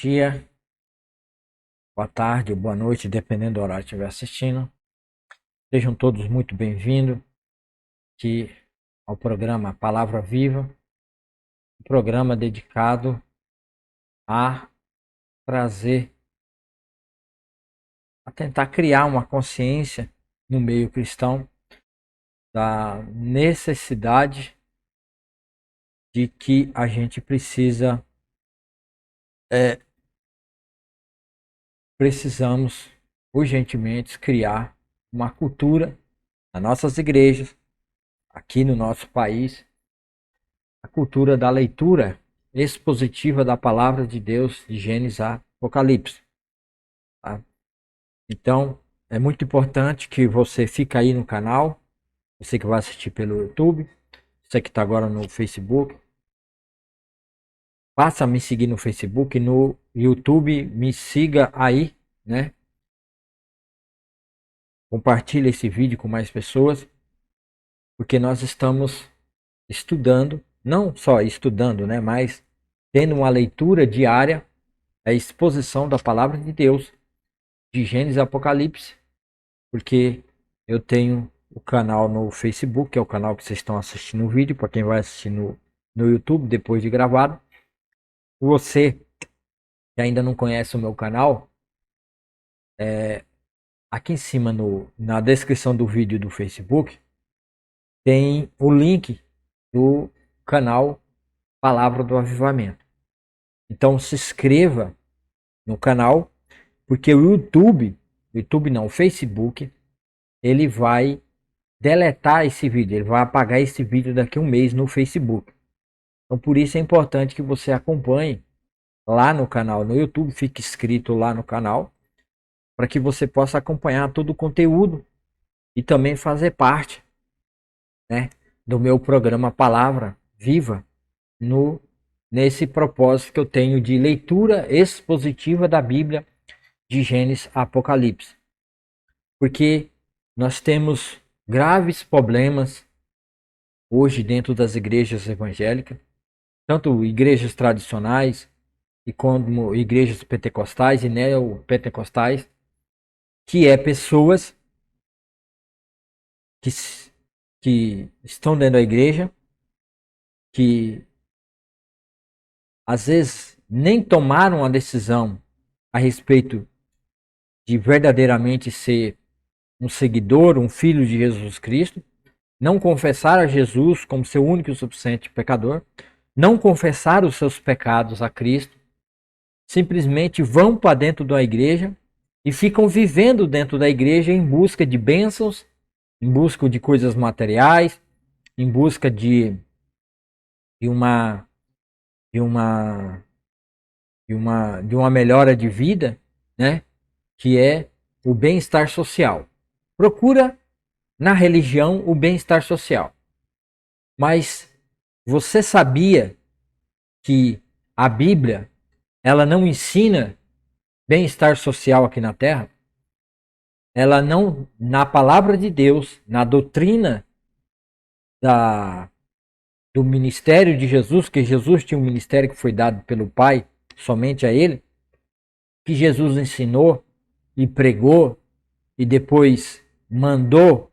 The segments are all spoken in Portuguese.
dia, boa tarde ou boa noite, dependendo do horário que estiver assistindo. Sejam todos muito bem-vindos aqui ao programa Palavra Viva, um programa dedicado a trazer, a tentar criar uma consciência no meio cristão da necessidade de que a gente precisamos urgentemente criar uma cultura nas nossas igrejas, aqui no nosso país, a cultura da leitura expositiva da palavra de Deus de Gênesis a Apocalipse. Tá? Então, é muito importante que você fique aí no canal, você que vai assistir pelo YouTube, você que está agora no Facebook, passa a me seguir no Facebook, no YouTube, me siga aí, né? Compartilhe esse vídeo com mais pessoas, porque nós estamos estudando, não só estudando, né, mas tendo uma leitura diária, a exposição da palavra de Deus, de Gênesis a Apocalipse, porque eu tenho o canal no Facebook, que é o canal que vocês estão assistindo o vídeo, para quem vai assistir no YouTube depois de gravado. Você que ainda não conhece o meu canal, aqui em cima na descrição do vídeo do Facebook, tem o link do canal Palavra do Avivamento. Então se inscreva no canal, porque o Facebook, ele vai deletar esse vídeo, ele vai apagar esse vídeo daqui a um mês no Facebook. Então por isso é importante que você acompanhe lá no canal no YouTube, fique inscrito lá no canal, para que você possa acompanhar todo o conteúdo e também fazer parte, né, do meu programa Palavra Viva, nesse propósito que eu tenho de leitura expositiva da Bíblia de Gênesis a Apocalipse. Porque nós temos graves problemas hoje dentro das igrejas evangélicas, tanto igrejas tradicionais e como igrejas pentecostais e neopentecostais, que é pessoas que estão dentro da igreja, que às vezes nem tomaram a decisão a respeito de verdadeiramente ser um seguidor, um filho de Jesus Cristo, não confessar a Jesus como seu único e suficiente pecador, não confessar os seus pecados a Cristo, simplesmente vão para dentro da igreja e ficam vivendo dentro da igreja em busca de bênçãos, em busca de coisas materiais, em busca de uma melhora de vida, né? Que é o bem-estar social. Procura na religião o bem-estar social. Mas você sabia que a Bíblia, ela não ensina bem-estar social aqui na Terra? Ela não, na palavra de Deus, na doutrina do ministério de Jesus, que Jesus tinha um ministério que foi dado pelo Pai somente a ele, que Jesus ensinou e pregou e depois mandou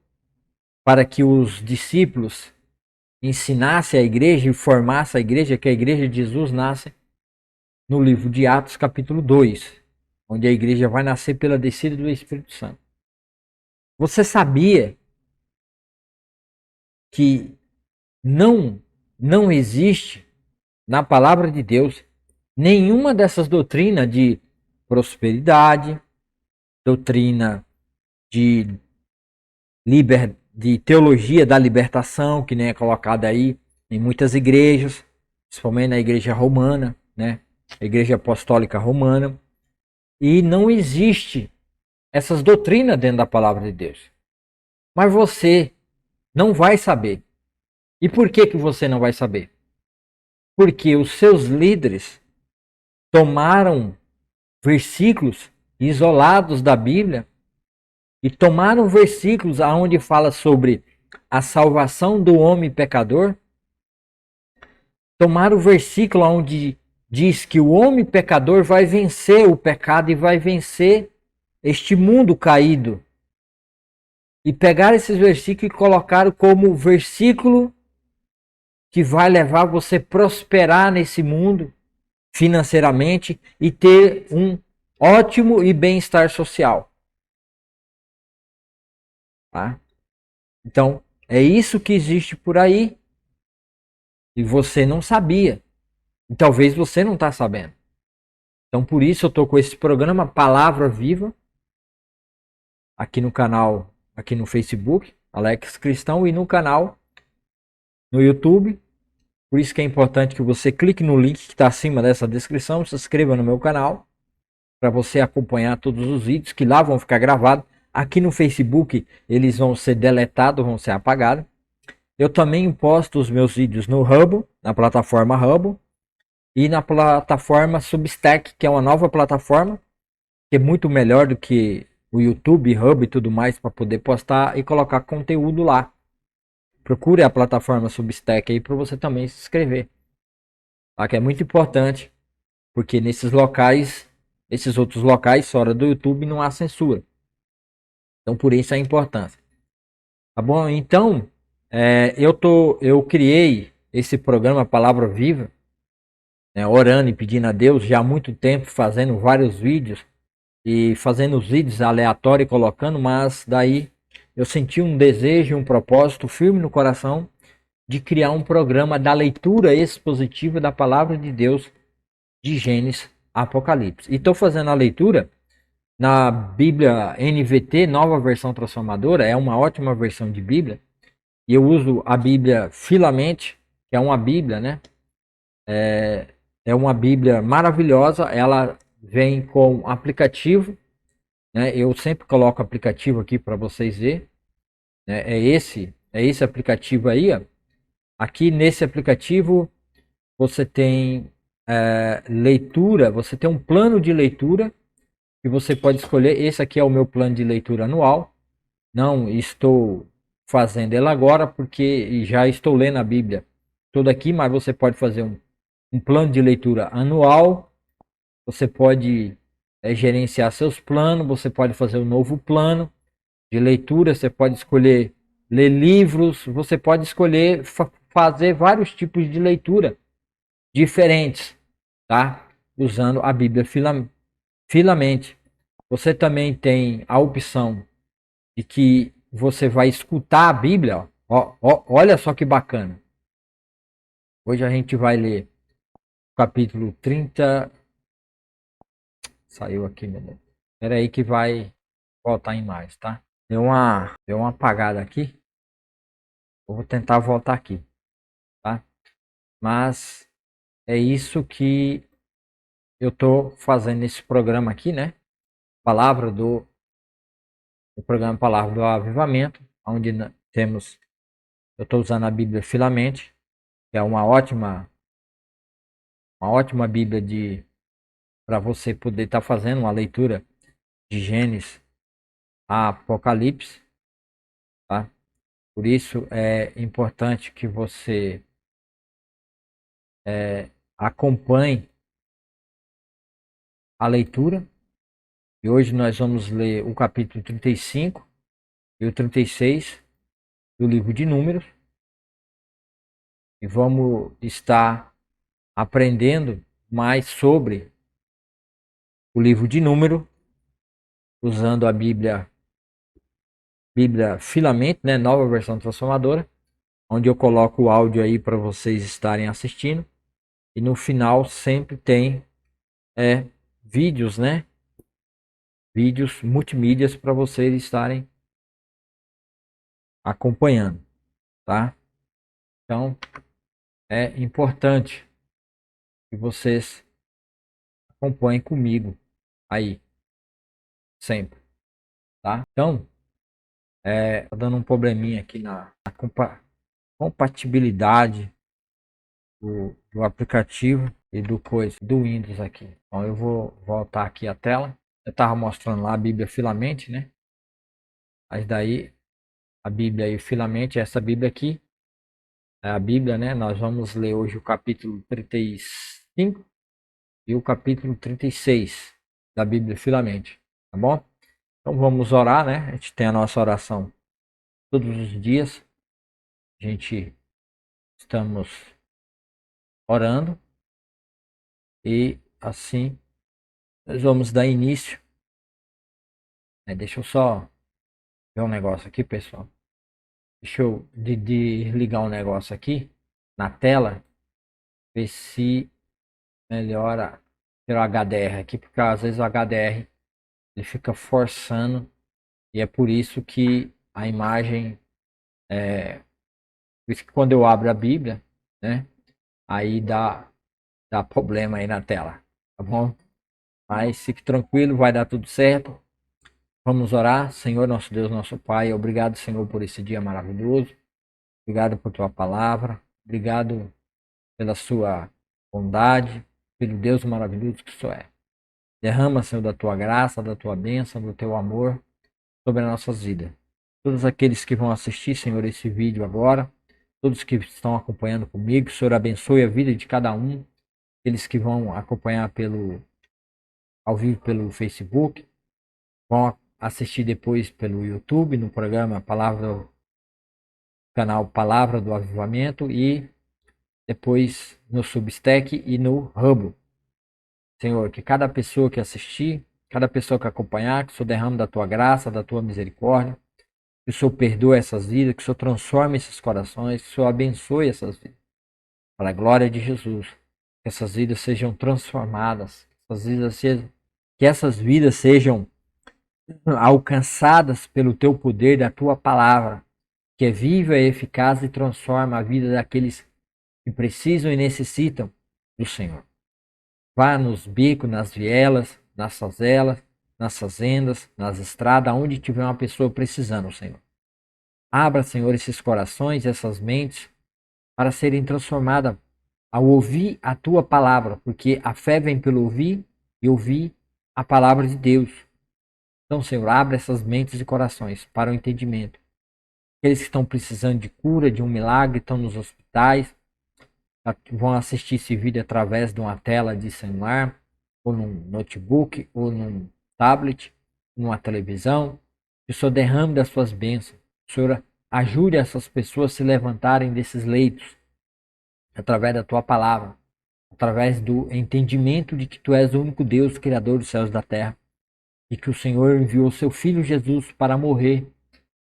para que os discípulos ensinassem a igreja e formassem a igreja, que a igreja de Jesus nasce no livro de Atos capítulo 2, onde a igreja vai nascer pela descida do Espírito Santo. Você sabia que não existe na palavra de Deus nenhuma dessas doutrinas de prosperidade, doutrina de teologia da libertação, que nem é colocada aí em muitas igrejas, principalmente na igreja romana, né? A igreja apostólica romana. E não existe essas doutrinas dentro da palavra de Deus. Mas você não vai saber. E por que você não vai saber? Porque os seus líderes tomaram versículos isolados da Bíblia e tomaram versículos aonde fala sobre a salvação do homem pecador, tomaram o versículo onde diz que o homem pecador vai vencer o pecado e vai vencer este mundo caído. E pegar esses versículos e colocar como versículo que vai levar você a prosperar nesse mundo financeiramente e ter um ótimo e bem-estar social. Tá? Então, é isso que existe por aí e você não sabia. E talvez você não está sabendo. Então, por isso eu estou com esse programa Palavra Viva aqui no canal, aqui no Facebook, Alex Cristão, e no canal no YouTube. Por isso que é importante que você clique no link que está acima dessa descrição, se inscreva no meu canal, para você acompanhar todos os vídeos que lá vão ficar gravados. Aqui no Facebook eles vão ser deletados, vão ser apagados. Eu também posto os meus vídeos no Hubble, na plataforma Hubble, e na plataforma Substack, que é uma nova plataforma, que é muito melhor do que o YouTube, Hub e tudo mais, para poder postar e colocar conteúdo lá. Procure a plataforma Substack aí para você também se inscrever. Tá? Que é muito importante, porque nesses locais, esses outros locais fora do YouTube não há censura. Então por isso a importância. Tá bom? Então, eu criei esse programa Palavra Viva, né, orando e pedindo a Deus já há muito tempo, fazendo vários vídeos e fazendo os vídeos aleatórios e colocando, mas daí eu senti um desejo, um propósito firme no coração de criar um programa da leitura expositiva da palavra de Deus de Gênesis a Apocalipse. E estou fazendo a leitura na Bíblia NVT, Nova Versão Transformadora, é uma ótima versão de Bíblia. E eu uso a Bíblia Filamente, que é uma Bíblia, né? É uma Bíblia maravilhosa, ela vem com aplicativo, né? Eu sempre coloco aplicativo aqui para vocês verem, né? É esse aplicativo aí, ó. Aqui nesse aplicativo você tem leitura, você tem um plano de leitura que você pode escolher. Esse aqui é o meu plano de leitura anual. Não estou fazendo ele agora porque já estou lendo a Bíblia toda aqui, mas você pode fazer um plano de leitura anual. Você pode gerenciar seus planos, você pode fazer um novo plano de leitura, você pode escolher ler livros, você pode escolher fazer vários tipos de leitura diferentes, tá? Usando a Bíblia Filamente. Você também tem a opção de que você vai escutar a Bíblia, olha só que bacana. Hoje a gente vai ler o capítulo 30. Saiu aqui, meu Deus. Espera aí que vai voltar em mais, tá? Deu uma apagada aqui. Eu vou tentar voltar aqui, tá? Mas é isso que eu tô fazendo nesse programa aqui, né? Palavra do o programa Palavra do Avivamento, onde temos, eu estou usando a Bíblia Filamente, que é uma ótima Bíblia para você poder estar fazendo uma leitura de Gênesis a Apocalipse, tá? Por isso é importante que você acompanhe a leitura. E hoje nós vamos ler o capítulo 35 e o 36 do livro de Números. E vamos estar aprendendo mais sobre o livro de Número, usando a Bíblia Filamente, né, nova versão transformadora, onde eu coloco o áudio aí para vocês estarem assistindo. E no final sempre tem vídeos, né? Vídeos multimídias para vocês estarem acompanhando, tá? Então é importante que vocês acompanhem comigo aí, sempre, tá? Então, tá dando um probleminha aqui na compatibilidade do aplicativo e do Windows aqui. Então eu vou voltar aqui a tela. Eu estava mostrando lá a Bíblia Filamente, né? Mas daí a Bíblia aí Filamente, essa Bíblia aqui é a Bíblia, né? Nós vamos ler hoje o capítulo 35 e o capítulo 36 da Bíblia Filamente, tá bom? Então vamos orar, né? A gente tem a nossa oração todos os dias. A gente estamos orando e assim nós vamos dar início. Deixa eu só ver um negócio aqui, pessoal. Deixa eu ligar um negócio aqui na tela, ver se melhora pelo HDR aqui, porque às vezes o HDR ele fica forçando e é por isso que a imagem por isso que quando eu abro a Bíblia, né, aí dá problema aí na tela, tá bom? Mas fique tranquilo, vai dar tudo certo. Vamos orar. Senhor, nosso Deus, nosso Pai, obrigado, Senhor, por esse dia maravilhoso. Obrigado por tua palavra. Obrigado pela sua bondade, pelo Deus maravilhoso que o Senhor é. Derrama, Senhor, da tua graça, da tua bênção, do teu amor sobre as nossas vidas. Todos aqueles que vão assistir, Senhor, esse vídeo agora, todos que estão acompanhando comigo, Senhor, abençoe a vida de cada um. Aqueles que vão acompanhar ao vivo pelo Facebook, vão assistir depois pelo YouTube, no programa canal Palavra do Avivamento e depois no Substack e no Hub. Senhor, que cada pessoa que assistir, cada pessoa que acompanhar, que o Senhor derrame da tua graça, da tua misericórdia, que o Senhor perdoe essas vidas, que o Senhor transforme esses corações, que o Senhor abençoe essas vidas. Para a glória de Jesus, que essas vidas sejam transformadas, que essas vidas sejam alcançadas pelo teu poder, da tua palavra, que é viva e eficaz e transforma a vida daqueles que precisam e necessitam do Senhor. Vá nos bicos, nas vielas, nas favelas, nas fazendas, nas estradas, onde tiver uma pessoa precisando, Senhor. Abra, Senhor, esses corações, essas mentes, para serem transformadas ao ouvir a tua palavra, porque a fé vem pelo ouvir e ouvir a palavra de Deus. Então, Senhor, abra essas mentes e corações para o entendimento. Aqueles que estão precisando de cura, de um milagre, estão nos hospitais, vão assistir esse vídeo através de uma tela de celular, ou num notebook, ou num tablet, numa televisão. Que o Senhor derrame das suas bênçãos. O Senhor ajude essas pessoas a se levantarem desses leitos, através da tua palavra, através do entendimento de que tu és o único Deus, Criador dos céus e da terra, e que o Senhor enviou seu Filho Jesus para morrer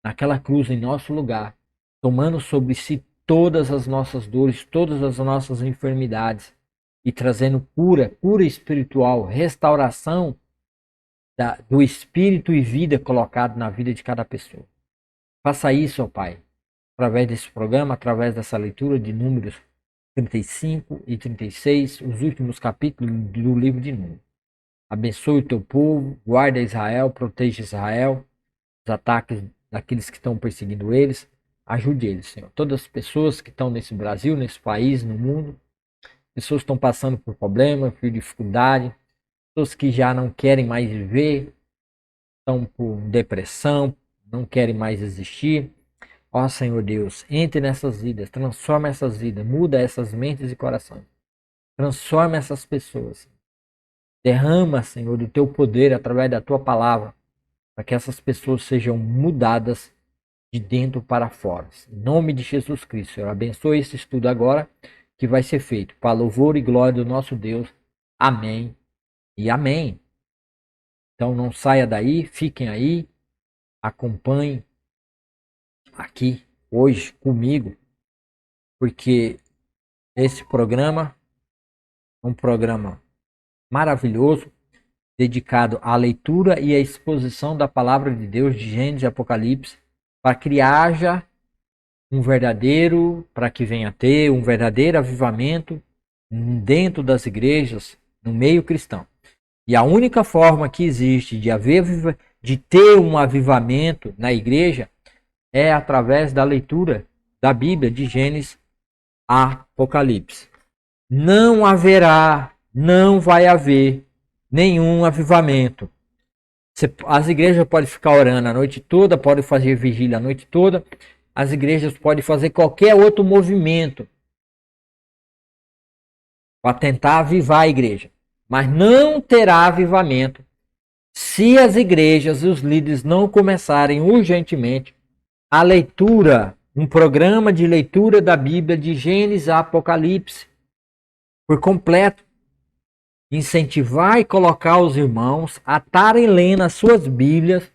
naquela cruz em nosso lugar, tomando sobre si todas as nossas dores, todas as nossas enfermidades e trazendo cura espiritual, restauração do espírito e vida colocado na vida de cada pessoa. Faça isso, ó Pai, através desse programa, através dessa leitura de Números 35 e 36, os últimos capítulos do livro de Números. Abençoe o teu povo, guarda Israel, proteja Israel, os ataques daqueles que estão perseguindo eles, ajude eles, Senhor. Todas as pessoas que estão nesse Brasil, nesse país, no mundo, pessoas que estão passando por problemas, por dificuldade, pessoas que já não querem mais viver, estão por depressão, não querem mais existir. Ó Senhor Deus, entre nessas vidas, transforma essas vidas, muda essas mentes e corações, transforma essas pessoas. Derrama, Senhor, do teu poder através da tua palavra, para que essas pessoas sejam mudadas de dentro para fora. Em nome de Jesus Cristo, Senhor, abençoe esse estudo agora que vai ser feito para louvor e glória do nosso Deus. Amém e amém. Então não saia daí, fiquem aí, acompanhem aqui hoje comigo, porque esse programa é um programa maravilhoso, dedicado à leitura e à exposição da palavra de Deus de Gênesis e Apocalipse, para que haja para que venha a ter um verdadeiro avivamento dentro das igrejas, no meio cristão. E a única forma que existe de ter um avivamento na igreja é através da leitura da Bíblia de Gênesis a Apocalipse. Não vai haver nenhum avivamento. As igrejas podem ficar orando a noite toda, podem fazer vigília a noite toda, as igrejas podem fazer qualquer outro movimento para tentar avivar a igreja. mas não terá avivamento se as igrejas e os líderes não começarem urgentemente a leitura, um programa de leitura da Bíblia de Gênesis a Apocalipse, por completo. Incentivar e colocar os irmãos a estarem lendo as suas Bíblias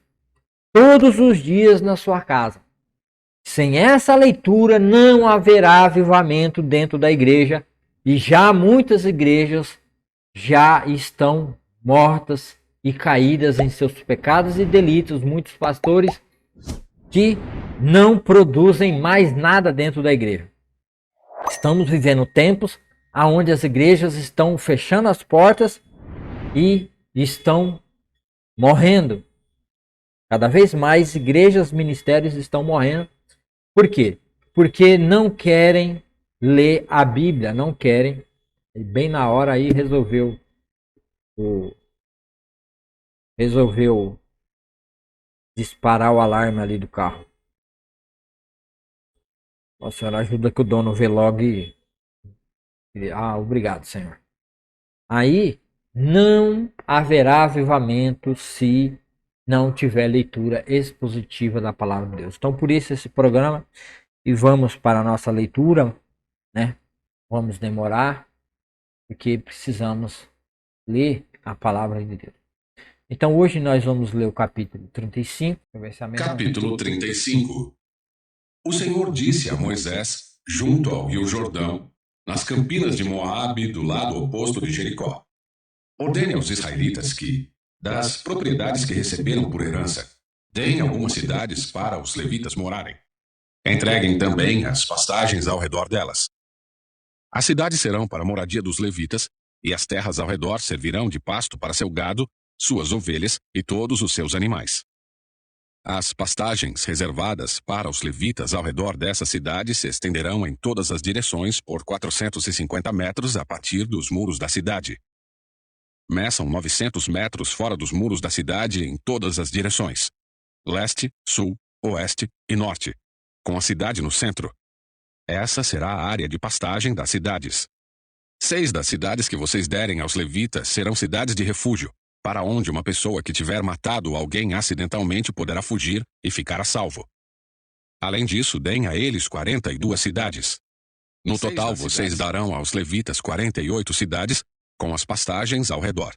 todos os dias na sua casa. Sem essa leitura não haverá avivamento dentro da igreja e já muitas igrejas já estão mortas e caídas em seus pecados e delitos. Muitos pastores que não produzem mais nada dentro da igreja. Estamos vivendo tempos onde as igrejas estão fechando as portas e estão morrendo. Cada vez mais igrejas, ministérios estão morrendo. Por quê? Porque não querem ler a Bíblia, não querem. E bem na hora aí resolveu disparar o alarme ali do carro. A senhora ajuda que o dono vê logo e... obrigado, Senhor. Aí não haverá avivamento se não tiver leitura expositiva da palavra de Deus. Então, por isso esse programa, e vamos para a nossa leitura, né? Vamos demorar, porque precisamos ler a palavra de Deus. Então, hoje nós vamos ler o capítulo 35. Capítulo 35. O Senhor disse a Moisés, junto ao rio Jordão, nas campinas de Moabe, do lado oposto de Jericó: ordene aos israelitas que, das propriedades que receberam por herança, deem algumas cidades para os levitas morarem. Entreguem também as pastagens ao redor delas. As cidades serão para a moradia dos levitas, e as terras ao redor servirão de pasto para seu gado, suas ovelhas e todos os seus animais. As pastagens reservadas para os levitas ao redor dessa cidade se estenderão em todas as direções por 450 metros a partir dos muros da cidade. Meçam 900 metros fora dos muros da cidade em todas as direções: leste, sul, oeste e norte, com a cidade no centro. Essa será a área de pastagem das cidades. 6 das cidades que vocês derem aos levitas serão cidades de refúgio, para onde uma pessoa que tiver matado alguém acidentalmente poderá fugir e ficar a salvo. Além disso, deem a eles 42 cidades. No total, vocês darão aos levitas 48 cidades, com as pastagens ao redor.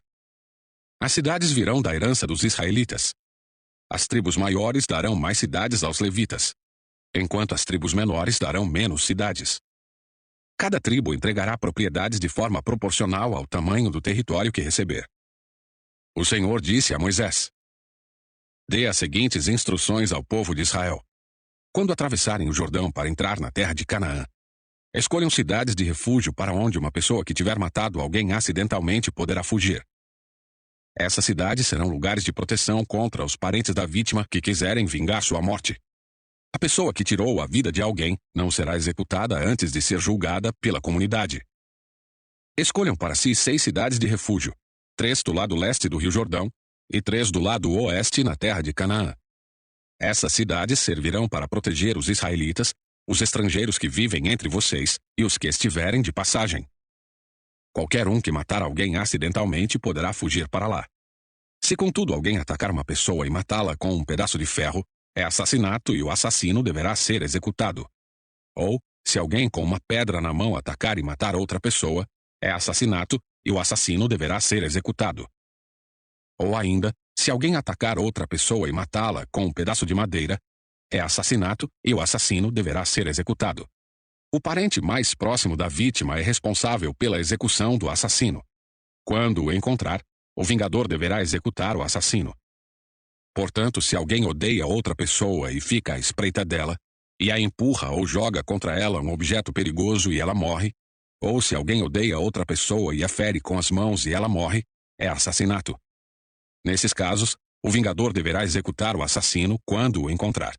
As cidades virão da herança dos israelitas. As tribos maiores darão mais cidades aos levitas, enquanto as tribos menores darão menos cidades. Cada tribo entregará propriedades de forma proporcional ao tamanho do território que receber. O Senhor disse a Moisés: dê as seguintes instruções ao povo de Israel. Quando atravessarem o Jordão para entrar na terra de Canaã, escolham cidades de refúgio para onde uma pessoa que tiver matado alguém acidentalmente poderá fugir. Essas cidades serão lugares de proteção contra os parentes da vítima que quiserem vingar sua morte. A pessoa que tirou a vida de alguém não será executada antes de ser julgada pela comunidade. Escolham para si 6 cidades de refúgio, 3 do lado leste do rio Jordão e 3 do lado oeste na terra de Canaã. Essas cidades servirão para proteger os israelitas, os estrangeiros que vivem entre vocês e os que estiverem de passagem. Qualquer um que matar alguém acidentalmente poderá fugir para lá. Se contudo alguém atacar uma pessoa e matá-la com um pedaço de ferro, é assassinato e o assassino deverá ser executado. Ou, se alguém com uma pedra na mão atacar e matar outra pessoa, é assassinato e o assassino deverá ser executado. Ou ainda, se alguém atacar outra pessoa e matá-la com um pedaço de madeira, é assassinato e o assassino deverá ser executado. O parente mais próximo da vítima é responsável pela execução do assassino. Quando o encontrar, o vingador deverá executar o assassino. Portanto, se alguém odeia outra pessoa e fica à espreita dela, e a empurra ou joga contra ela um objeto perigoso e ela morre, ou se alguém odeia outra pessoa e a fere com as mãos e ela morre, é assassinato. Nesses casos, o vingador deverá executar o assassino quando o encontrar.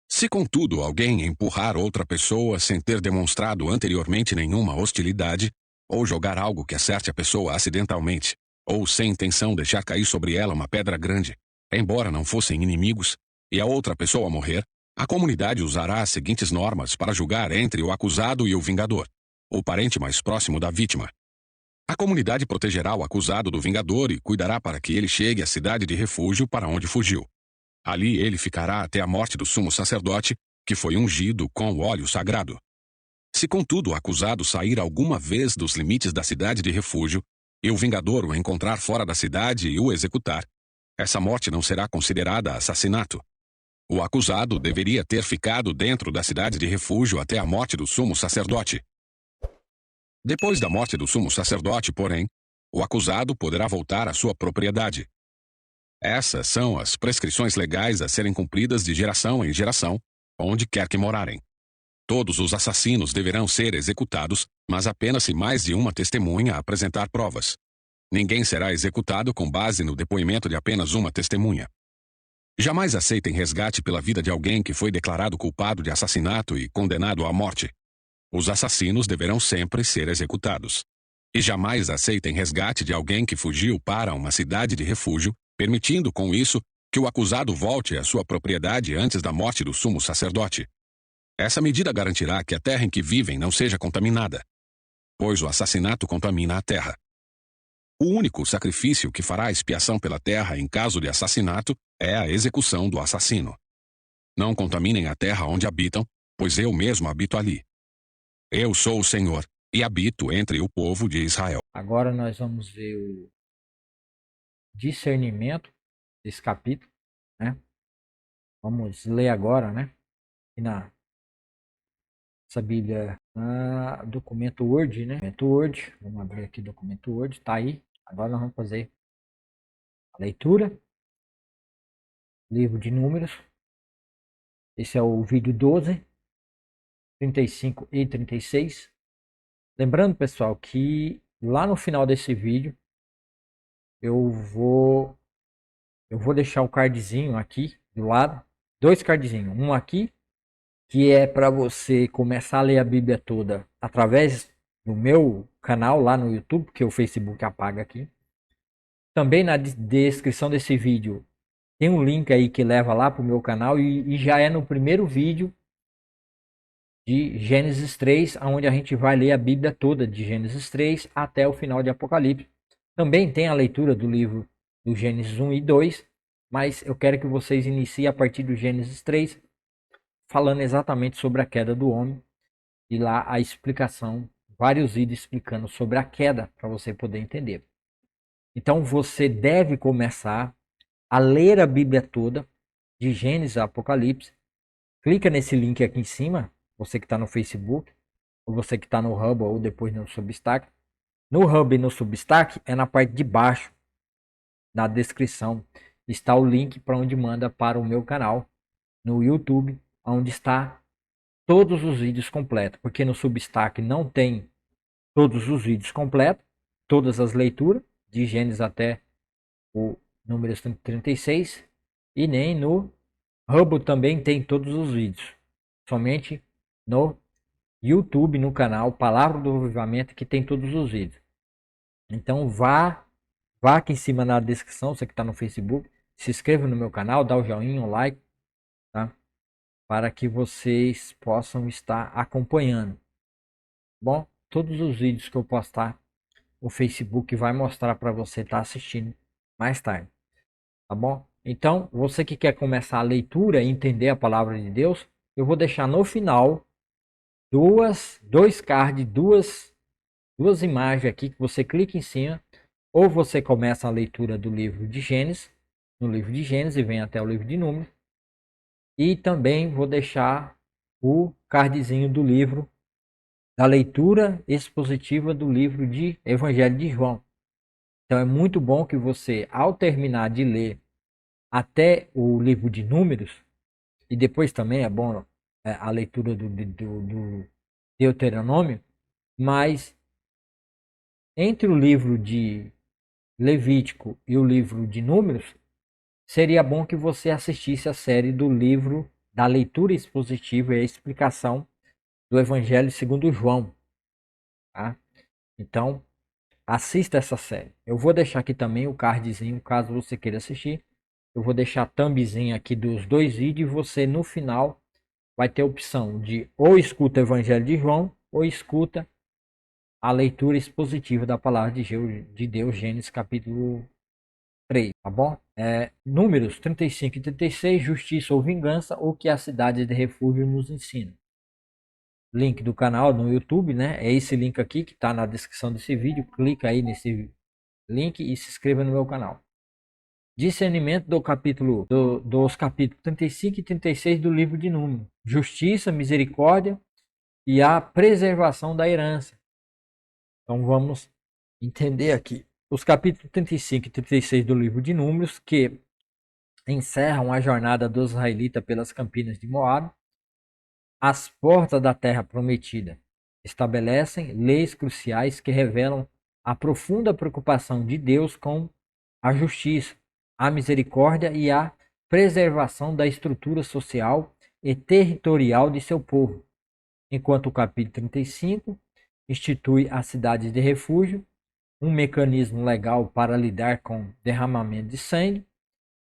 Se, contudo, alguém empurrar outra pessoa sem ter demonstrado anteriormente nenhuma hostilidade, ou jogar algo que acerte a pessoa acidentalmente, ou sem intenção deixar cair sobre ela uma pedra grande, embora não fossem inimigos, e a outra pessoa morrer, a comunidade usará as seguintes normas para julgar entre o acusado e o vingador, o parente mais próximo da vítima. A comunidade protegerá o acusado do vingador e cuidará para que ele chegue à cidade de refúgio para onde fugiu. Ali ele ficará até a morte do sumo sacerdote, que foi ungido com o óleo sagrado. Se, contudo, o acusado sair alguma vez dos limites da cidade de refúgio, e o vingador o encontrar fora da cidade e o executar, essa morte não será considerada assassinato. O acusado deveria ter ficado dentro da cidade de refúgio até a morte do sumo sacerdote. Depois da morte do sumo sacerdote, porém, o acusado poderá voltar à sua propriedade. Essas são as prescrições legais a serem cumpridas de geração em geração, onde quer que morarem. Todos os assassinos deverão ser executados, mas apenas se mais de uma testemunha apresentar provas. Ninguém será executado com base no depoimento de apenas uma testemunha. Jamais aceitem resgate pela vida de alguém que foi declarado culpado de assassinato e condenado à morte. Os assassinos deverão sempre ser executados. E jamais aceitem resgate de alguém que fugiu para uma cidade de refúgio, permitindo com isso que o acusado volte à sua propriedade antes da morte do sumo sacerdote. Essa medida garantirá que a terra em que vivem não seja contaminada, pois o assassinato contamina a terra. O único sacrifício que fará expiação pela terra em caso de assassinato é a execução do assassino. Não contaminem a terra onde habitam, pois eu mesmo habito ali. Eu sou o Senhor, e habito entre o povo de Israel. Agora nós vamos ver o discernimento desse capítulo, né? Vamos ler agora, né? E na essa Bíblia, documento Word, né? Documento Word, vamos abrir aqui o documento Word, tá aí. Agora nós vamos fazer a leitura. Livro de Números. Esse é o vídeo 12, 35 e 36. Lembrando, pessoal, que lá no final desse vídeo eu vou deixar o cardzinho aqui do lado, dois cardzinhos, um aqui que é para você começar a ler a Bíblia toda através do meu canal lá no YouTube, que o Facebook apaga aqui. Também na descrição desse vídeo tem um link aí que leva lá para o meu canal e já é no primeiro vídeo de Gênesis 3, onde a gente vai ler a Bíblia toda de Gênesis 3 até o final de Apocalipse. Também tem a leitura do livro do Gênesis 1 e 2, mas eu quero que vocês iniciem a partir do Gênesis 3, falando exatamente sobre a queda do homem, e lá a explicação, vários vídeos explicando sobre a queda, para você poder entender. Então você deve começar a ler a Bíblia toda, de Gênesis a Apocalipse. Clica nesse link aqui em cima, você que está no Facebook, ou você que está no Hub, ou depois no Substack. No Hub e no Substack é na parte de baixo, na descrição, está o link para onde manda para o meu canal, no YouTube, onde está todos os vídeos completos, porque no Substack não tem todos os vídeos completos, todas as leituras, de Gênesis até o número 36, e nem no Hub também tem todos os vídeos, somente no YouTube, no canal Palavra do Avivamento, que tem todos os vídeos. Então vá aqui em cima na descrição, você que está no Facebook, se inscreva no meu canal, dá o joinha, o like, tá? Para que vocês possam estar acompanhando. Bom, todos os vídeos que eu postar, o Facebook vai mostrar para você estar assistindo mais tarde, tá bom? Então, você que quer começar a leitura e entender a palavra de Deus, eu vou deixar no final dois cards, duas imagens aqui que você clica em cima, ou você começa a leitura do livro de Gênesis, no livro de Gênesis e vem até o livro de Números, e também vou deixar o cardzinho do livro da leitura expositiva do livro de Evangelho de João. Então é muito bom que você, ao terminar de ler até o livro de Números, e depois também é bom a leitura do Deuteronômio, mas entre o livro de Levítico e o livro de Números, seria bom que você assistisse a série do livro da leitura expositiva e a explicação do Evangelho segundo João. Tá? Então, assista essa série. Eu vou deixar aqui também o cardzinho, caso você queira assistir. Eu vou deixar a thumbzinha aqui dos dois vídeos e você no final vai ter a opção de ou escuta o Evangelho de João ou escuta a leitura expositiva da palavra de Deus, Gênesis capítulo 3, tá bom? Números 35 e 36, justiça ou vingança, o que a cidade de refúgio nos ensina. Link do canal no YouTube, né? É esse link aqui que está na descrição desse vídeo. Clica aí nesse link e se inscreva no meu canal. Discernimento dos capítulos 35 e 36 do livro de Números. Justiça, misericórdia e a preservação da herança. Então vamos entender aqui. Os capítulos 35 e 36 do livro de Números, que encerram a jornada dos israelitas pelas campinas de Moabe, as portas da terra prometida, estabelecem leis cruciais que revelam a profunda preocupação de Deus com a justiça, a misericórdia e a preservação da estrutura social e territorial de seu povo, enquanto o capítulo 35 institui a cidade de refúgio, um mecanismo legal para lidar com derramamento de sangue.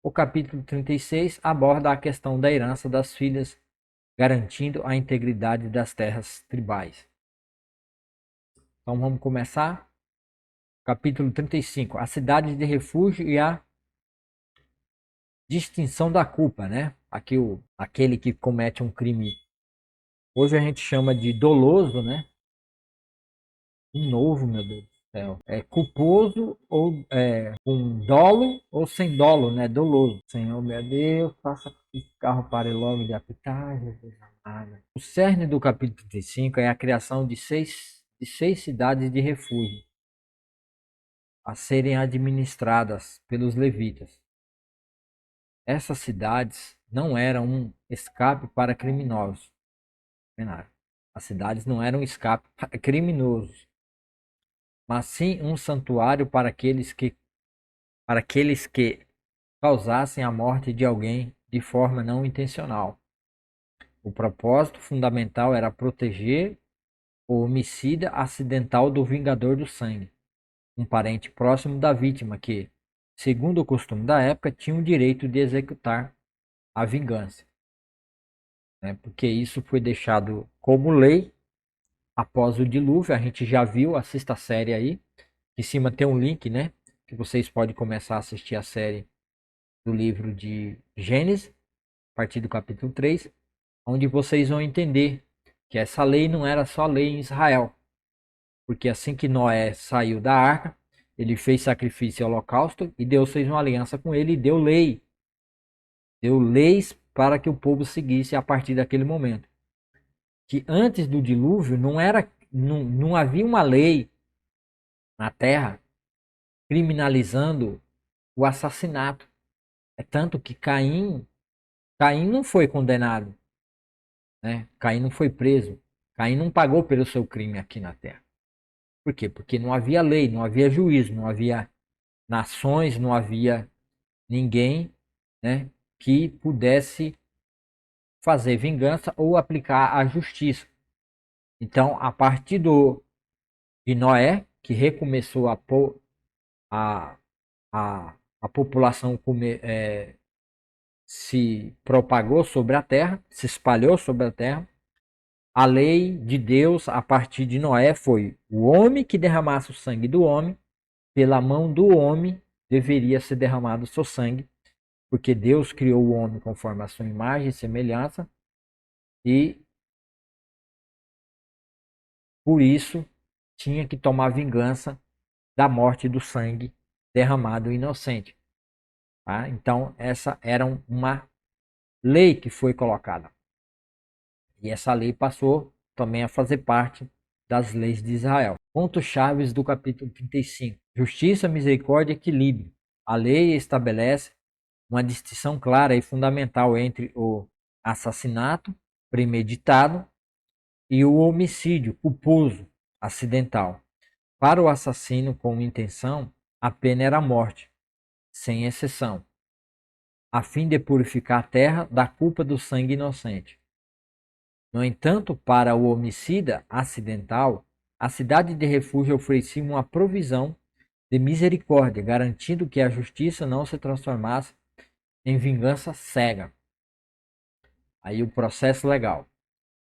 O capítulo 36 aborda a questão da herança das filhas, garantindo a integridade das terras tribais. Então vamos começar. Capítulo 35, a cidade de refúgio e a distinção da culpa, né? Aqui aquele que comete um crime, hoje a gente chama de doloso, né? Novo, meu Deus do céu. É culposo ou com dolo ou sem dolo, né? Doloso. Senhor, meu Deus, faça que esse carro pare logo de apitar, Jesus amado. O cerne do capítulo 35 é a criação de seis cidades de refúgio a serem administradas pelos levitas. Essas cidades não eram um escape para criminosos. As cidades não eram um escape para criminosos, mas sim um santuário para aqueles que causassem a morte de alguém de forma não intencional. O propósito fundamental era proteger o homicida acidental do vingador do sangue, um parente próximo da vítima que, segundo o costume da época, tinha o direito de executar a vingança, né? Porque isso foi deixado como lei após o dilúvio. A gente já viu, assista a série aí. Em cima tem um link, né? Que vocês podem começar a assistir a série do livro de Gênesis, a partir do capítulo 3, onde vocês vão entender que essa lei não era só lei em Israel. Porque assim que Noé saiu da arca, ele fez sacrifício e holocausto e Deus fez uma aliança com ele e deu lei. Deu leis para que o povo seguisse a partir daquele momento. Que antes do dilúvio não havia uma lei na terra criminalizando o assassinato. É tanto que Caim não foi condenado, né? Caim não foi preso. Caim não pagou pelo seu crime aqui na terra. Por quê? Porque não havia lei, não havia juízo, não havia nações, não havia ninguém, né, que pudesse fazer vingança ou aplicar a justiça. Então, a partir de Noé, que recomeçou a, a população se propagou sobre a terra, se espalhou sobre a terra. A lei de Deus a partir de Noé foi: o homem que derramasse o sangue do homem, pela mão do homem deveria ser derramado o seu sangue, porque Deus criou o homem conforme a sua imagem e semelhança, e por isso tinha que tomar vingança da morte do sangue derramado inocente. Tá? Então essa era uma lei que foi colocada. E essa lei passou também a fazer parte das leis de Israel. Pontos chaves do capítulo 35. Justiça, misericórdia e equilíbrio. A lei estabelece uma distinção clara e fundamental entre o assassinato premeditado e o homicídio culposo acidental. Para o assassino com intenção, a pena era a morte, sem exceção, a fim de purificar a terra da culpa do sangue inocente. No entanto, para o homicida acidental, a cidade de refúgio oferecia uma provisão de misericórdia, garantindo que a justiça não se transformasse em vingança cega. Aí o processo legal.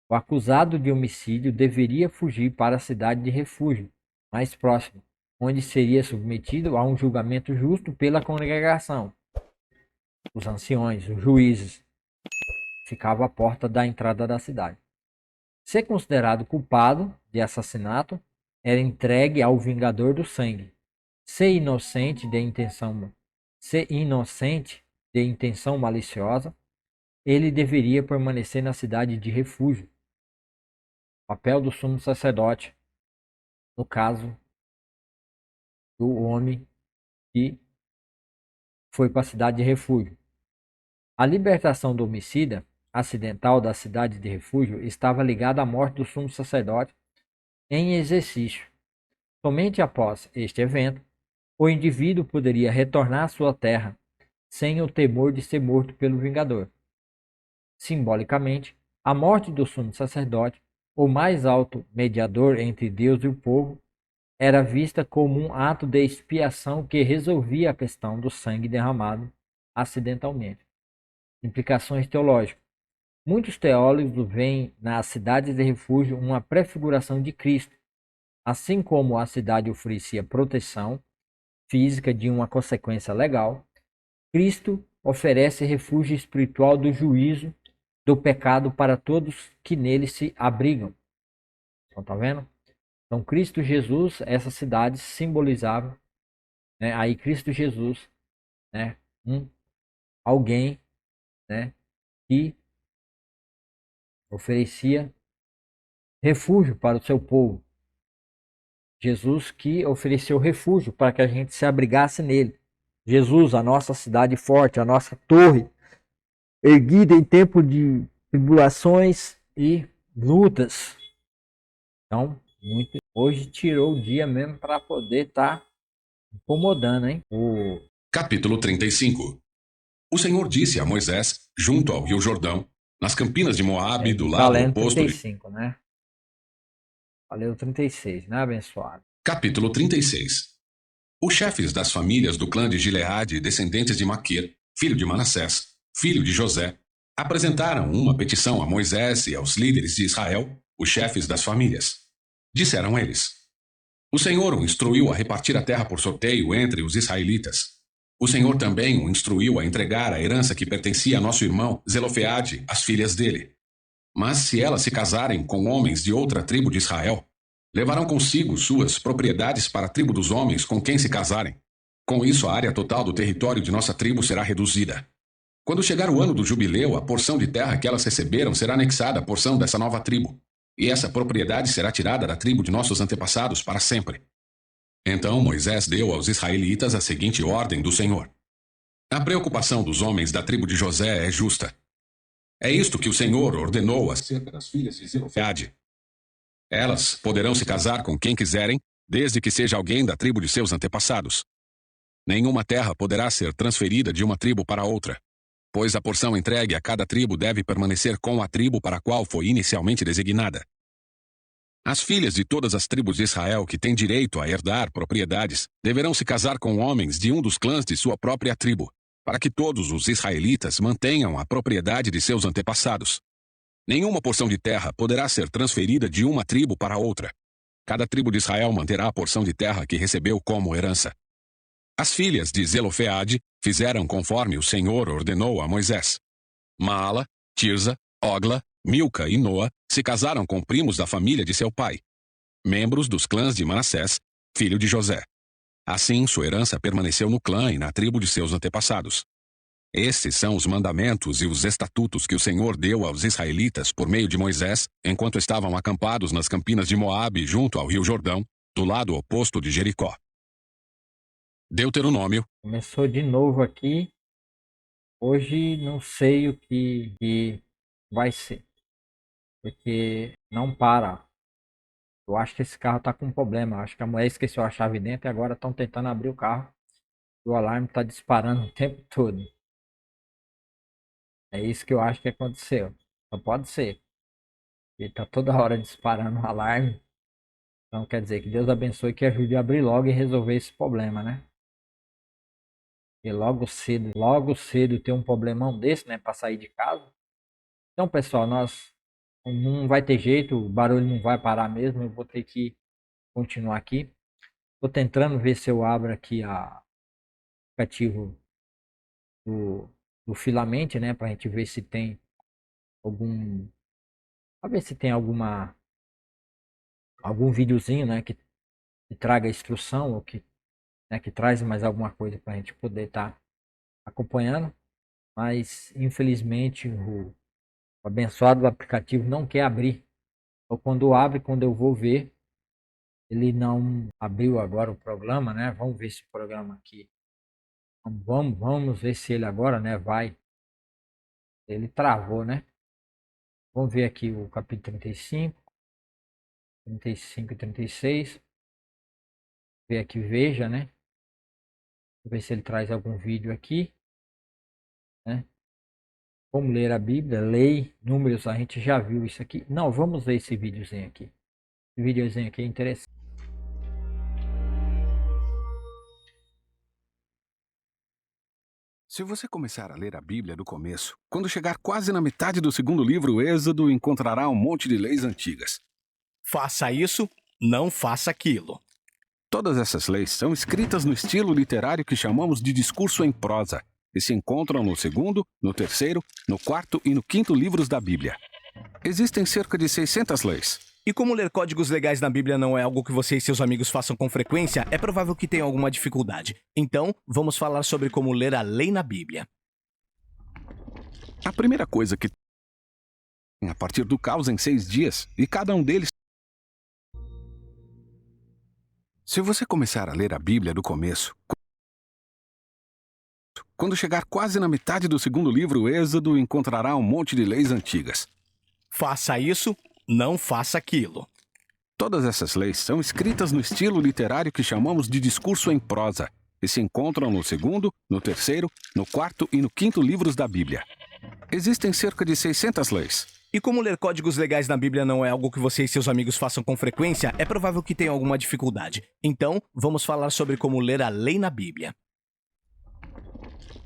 O acusado de homicídio deveria fugir para a cidade de refúgio, mais próximo, onde seria submetido a um julgamento justo pela congregação. Os anciões, os juízes, ficavam à porta da entrada da cidade. Se considerado culpado de assassinato, era entregue ao vingador do sangue. Se inocente de intenção maliciosa, ele deveria permanecer na cidade de refúgio. Papel do sumo sacerdote, no caso do homem que foi para a cidade de refúgio. A libertação do homicida acidental da cidade de refúgio estava ligada à morte do sumo sacerdote em exercício. Somente após este evento, o indivíduo poderia retornar à sua terra sem o temor de ser morto pelo vingador. Simbolicamente, a morte do sumo sacerdote, o mais alto mediador entre Deus e o povo, era vista como um ato de expiação que resolvia a questão do sangue derramado acidentalmente. Implicações teológicas. Muitos teólogos veem nas cidades de refúgio uma prefiguração de Cristo. Assim como a cidade oferecia proteção física de uma consequência legal, Cristo oferece refúgio espiritual do juízo do pecado para todos que nele se abrigam. Então, tá vendo? Então, Cristo Jesus, essa cidade simbolizava, né, aí Cristo Jesus, né, alguém, né, que oferecia refúgio para o seu povo. Jesus que ofereceu refúgio para que a gente se abrigasse nele. Jesus, a nossa cidade forte, a nossa torre, erguida em tempo de tribulações e lutas. Então, hoje tirou o dia mesmo para poder estar incomodando, hein? Capítulo 35. O Senhor disse a Moisés, junto ao rio Jordão, nas campinas de Moabe, do Tá lado lendo oposto 35, né? Valeu 36, né, abençoado? Capítulo 36. Os chefes das famílias do clã de Gileade, descendentes de Maquir, filho de Manassés, filho de José, apresentaram uma petição a Moisés e aos líderes de Israel, os chefes das famílias. Disseram eles: O Senhor o instruiu a repartir a terra por sorteio entre os israelitas. O Senhor também o instruiu a entregar a herança que pertencia a nosso irmão Zelofeade às filhas dele. Mas se elas se casarem com homens de outra tribo de Israel, levarão consigo suas propriedades para a tribo dos homens com quem se casarem. Com isso, a área total do território de nossa tribo será reduzida. Quando chegar o ano do jubileu, a porção de terra que elas receberam será anexada à porção dessa nova tribo, e essa propriedade será tirada da tribo de nossos antepassados para sempre. Então Moisés deu aos israelitas a seguinte ordem do Senhor: A preocupação dos homens da tribo de José é justa. É isto que o Senhor ordenou acerca das filhas de Zelofeade. Elas poderão se casar com quem quiserem, desde que seja alguém da tribo de seus antepassados. Nenhuma terra poderá ser transferida de uma tribo para outra, pois a porção entregue a cada tribo deve permanecer com a tribo para a qual foi inicialmente designada. As filhas de todas as tribos de Israel que têm direito a herdar propriedades deverão se casar com homens de um dos clãs de sua própria tribo, para que todos os israelitas mantenham a propriedade de seus antepassados. Nenhuma porção de terra poderá ser transferida de uma tribo para outra. Cada tribo de Israel manterá a porção de terra que recebeu como herança. As filhas de Zelofeade fizeram conforme o Senhor ordenou a Moisés. Maala, Tirza, Ogla, Milca e Noa se casaram com primos da família de seu pai, membros dos clãs de Manassés, filho de José. Assim, sua herança permaneceu no clã e na tribo de seus antepassados. Estes são os mandamentos e os estatutos que o Senhor deu aos israelitas por meio de Moisés, enquanto estavam acampados nas campinas de Moabe, junto ao rio Jordão, do lado oposto de Jericó. Deuteronômio. Começou de novo aqui. Hoje não sei o que vai ser, porque não para. Eu acho que esse carro tá com um problema. Acho que a mulher esqueceu a chave dentro e agora estão tentando abrir o carro. E o alarme tá disparando o tempo todo. É isso que eu acho que aconteceu. Só pode ser. Ele tá toda hora disparando o alarme. Então quer dizer que Deus abençoe e que ajude a abrir logo e resolver esse problema, né? E logo cedo ter um problemão desse, né, para sair de casa. Então, pessoal, nós não vai ter jeito, o barulho não vai parar mesmo, eu vou ter que continuar aqui. Tô tentando ver se eu abro aqui a aplicativo do Filamente, né, pra gente ver se tem algum, pra ver se tem algum videozinho, né, que traga instrução ou que traz mais alguma coisa pra gente poder estar acompanhando, mas infelizmente o abençoado aplicativo não quer abrir. Ou quando abre, quando eu vou ver, ele não abriu agora o programa, né? Vamos ver se o programa aqui. Vamos ver se ele agora, né, vai. Ele travou, né? Vamos ver aqui o capítulo 35, 35 e 36. Ver aqui, veja, né? Ver se ele traz algum vídeo aqui, né? Vamos ler a Bíblia, lei, números, a gente já viu isso aqui. Não, vamos ver esse videozinho aqui. Esse videozinho aqui é interessante. Se você começar a ler a Bíblia do começo, quando chegar quase na metade do segundo livro, Êxodo, encontrará um monte de leis antigas. Faça isso, não faça aquilo. Todas essas leis são escritas no estilo literário que chamamos de discurso em prosa e se encontram no segundo, no terceiro, no quarto e no quinto livros da Bíblia. Existem cerca de 600 leis. E como ler códigos legais na Bíblia não é algo que você e seus amigos façam com frequência, é provável que tenham alguma dificuldade. Então, vamos falar sobre como ler a lei na Bíblia. A primeira coisa que a partir do caos em 6 dias, e cada um deles. Se você começar a ler a Bíblia do começo, quando chegar quase na metade do segundo livro, Êxodo, encontrará um monte de leis antigas. Faça isso, não faça aquilo. Todas essas leis são escritas no estilo literário que chamamos de discurso em prosa e se encontram no segundo, no terceiro, no quarto e no quinto livros da Bíblia. Existem cerca de 600 leis. E como ler códigos legais na Bíblia não é algo que você e seus amigos façam com frequência, é provável que tenham alguma dificuldade. Então, vamos falar sobre como ler a lei na Bíblia.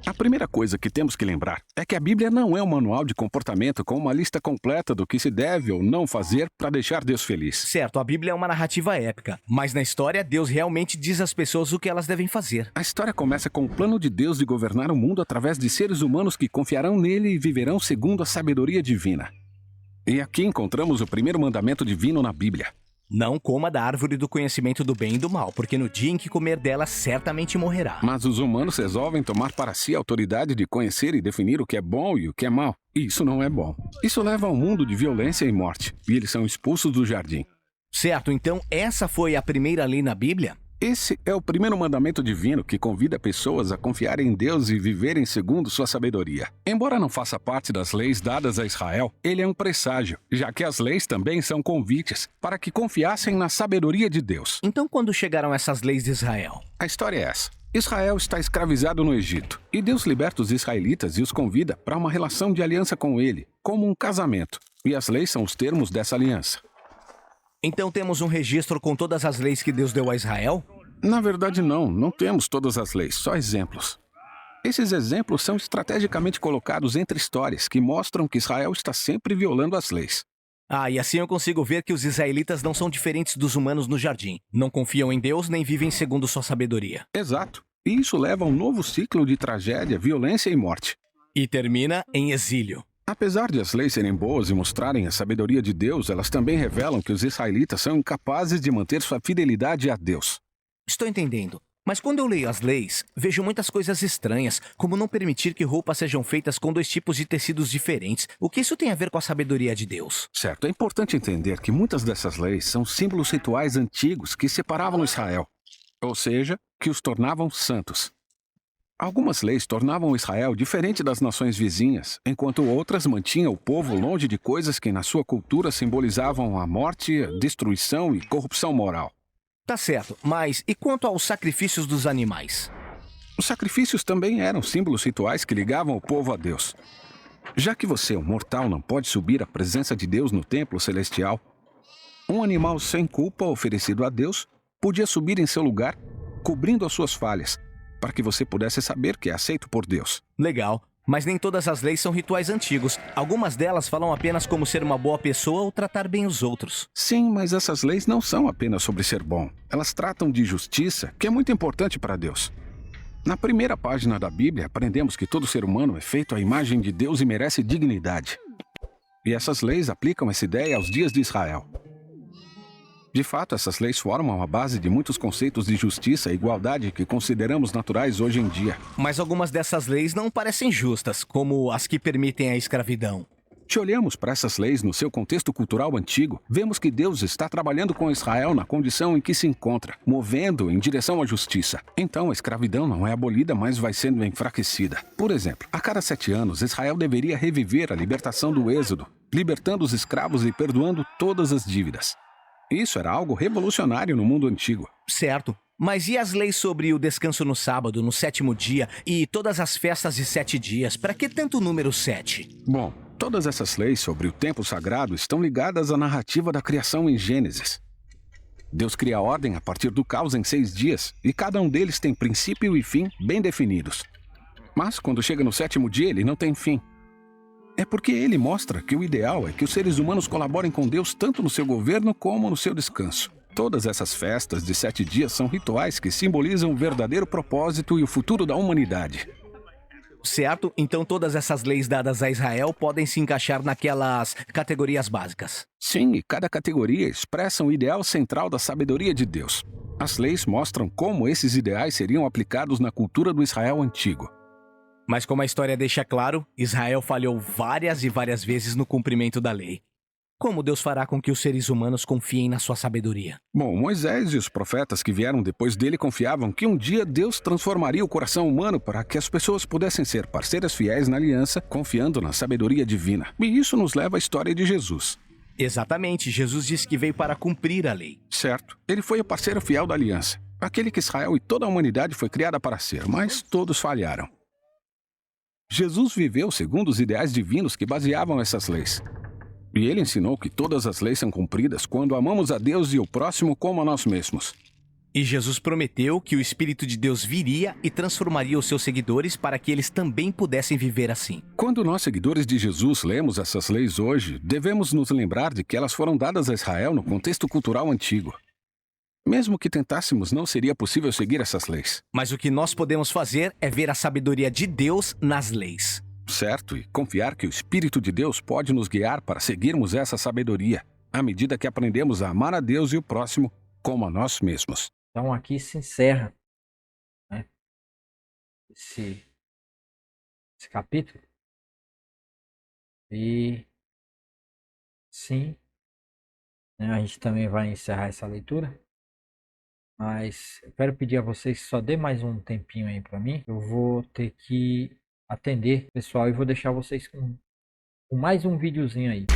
A primeira coisa que temos que lembrar é que a Bíblia não é um manual de comportamento com uma lista completa do que se deve ou não fazer para deixar Deus feliz. Certo, a Bíblia é uma narrativa épica, mas na história Deus realmente diz às pessoas o que elas devem fazer. A história começa com o plano de Deus de governar o mundo através de seres humanos que confiarão nele e viverão segundo a sabedoria divina. E aqui encontramos o primeiro mandamento divino na Bíblia. Não coma da árvore do conhecimento do bem e do mal, porque no dia em que comer dela, certamente morrerá. Mas os humanos resolvem tomar para si a autoridade de conhecer e definir o que é bom e o que é mal. E isso não é bom. Isso leva a um mundo de violência e morte, e eles são expulsos do jardim. Certo, então essa foi a primeira lei na Bíblia? Esse é o primeiro mandamento divino que convida pessoas a confiarem em Deus e viverem segundo sua sabedoria. Embora não faça parte das leis dadas a Israel, ele é um presságio, já que as leis também são convites para que confiassem na sabedoria de Deus. Então quando chegaram essas leis de Israel? A história é essa. Israel está escravizado no Egito, e Deus liberta os israelitas e os convida para uma relação de aliança com ele, como um casamento. E as leis são os termos dessa aliança. Então temos um registro com todas as leis que Deus deu a Israel? Na verdade, não temos todas as leis, só exemplos. Esses exemplos são estrategicamente colocados entre histórias que mostram que Israel está sempre violando as leis. Ah, e assim eu consigo ver que os israelitas não são diferentes dos humanos no jardim. Não confiam em Deus nem vivem segundo sua sabedoria. Exato. E isso leva a um novo ciclo de tragédia, violência e morte. E termina em exílio. Apesar de as leis serem boas e mostrarem a sabedoria de Deus, elas também revelam que os israelitas são incapazes de manter sua fidelidade a Deus. Estou entendendo. Mas quando eu leio as leis, vejo muitas coisas estranhas, como não permitir que roupas sejam feitas com 2 tipos de tecidos diferentes. O que isso tem a ver com a sabedoria de Deus? Certo, é importante entender que muitas dessas leis são símbolos rituais antigos que separavam Israel, ou seja, que os tornavam santos. Algumas leis tornavam Israel diferente das nações vizinhas, enquanto outras mantinham o povo longe de coisas que na sua cultura simbolizavam a morte, a destruição e corrupção moral. Tá certo, mas e quanto aos sacrifícios dos animais? Os sacrifícios também eram símbolos rituais que ligavam o povo a Deus. Já que você, um mortal, não pode subir à presença de Deus no templo celestial, um animal sem culpa oferecido a Deus podia subir em seu lugar, cobrindo as suas falhas, para que você pudesse saber que é aceito por Deus. Legal. Mas nem todas as leis são rituais antigos. Algumas delas falam apenas como ser uma boa pessoa ou tratar bem os outros. Sim, mas essas leis não são apenas sobre ser bom. Elas tratam de justiça, que é muito importante para Deus. Na primeira página da Bíblia, aprendemos que todo ser humano é feito à imagem de Deus e merece dignidade. E essas leis aplicam essa ideia aos dias de Israel. De fato, essas leis formam a base de muitos conceitos de justiça e igualdade que consideramos naturais hoje em dia. Mas algumas dessas leis não parecem justas, como as que permitem a escravidão. Se olhamos para essas leis no seu contexto cultural antigo, vemos que Deus está trabalhando com Israel na condição em que se encontra, movendo em direção à justiça. Então, a escravidão não é abolida, mas vai sendo enfraquecida. Por exemplo, a cada 7 anos, Israel deveria reviver a libertação do Êxodo, libertando os escravos e perdoando todas as dívidas. Isso era algo revolucionário no mundo antigo. Certo. Mas e as leis sobre o descanso no sábado, no 7º dia, e todas as festas de 7 dias? Para que tanto número 7? Bom, todas essas leis sobre o tempo sagrado estão ligadas à narrativa da criação em Gênesis. Deus cria a ordem a partir do caos em 6 dias, e cada um deles tem princípio e fim bem definidos. Mas quando chega no 7º dia, ele não tem fim. É porque ele mostra que o ideal é que os seres humanos colaborem com Deus tanto no seu governo como no seu descanso. Todas essas festas de 7 dias são rituais que simbolizam o verdadeiro propósito e o futuro da humanidade. Certo? Então todas essas leis dadas a Israel podem se encaixar naquelas categorias básicas. Sim, e cada categoria expressa um ideal central da sabedoria de Deus. As leis mostram como esses ideais seriam aplicados na cultura do Israel antigo. Mas como a história deixa claro, Israel falhou várias e várias vezes no cumprimento da lei. Como Deus fará com que os seres humanos confiem na sua sabedoria? Bom, Moisés e os profetas que vieram depois dele confiavam que um dia Deus transformaria o coração humano para que as pessoas pudessem ser parceiras fiéis na aliança, confiando na sabedoria divina. E isso nos leva à história de Jesus. Exatamente, Jesus disse que veio para cumprir a lei. Certo, ele foi o parceiro fiel da aliança, aquele que Israel e toda a humanidade foi criada para ser, mas todos falharam. Jesus viveu segundo os ideais divinos que baseavam essas leis. E ele ensinou que todas as leis são cumpridas quando amamos a Deus e o próximo como a nós mesmos. E Jesus prometeu que o Espírito de Deus viria e transformaria os seus seguidores para que eles também pudessem viver assim. Quando nós, seguidores de Jesus, lemos essas leis hoje, devemos nos lembrar de que elas foram dadas a Israel no contexto cultural antigo. Mesmo que tentássemos, não seria possível seguir essas leis. Mas o que nós podemos fazer é ver a sabedoria de Deus nas leis. Certo, e confiar que o Espírito de Deus pode nos guiar para seguirmos essa sabedoria, à medida que aprendemos a amar a Deus e o próximo como a nós mesmos. Então aqui se encerra, né, esse capítulo. E sim, né, a gente também vai encerrar essa leitura. Mas eu quero pedir a vocês que só dê mais um tempinho aí para mim. Eu vou ter que atender, pessoal, e vou deixar vocês com mais um videozinho aí.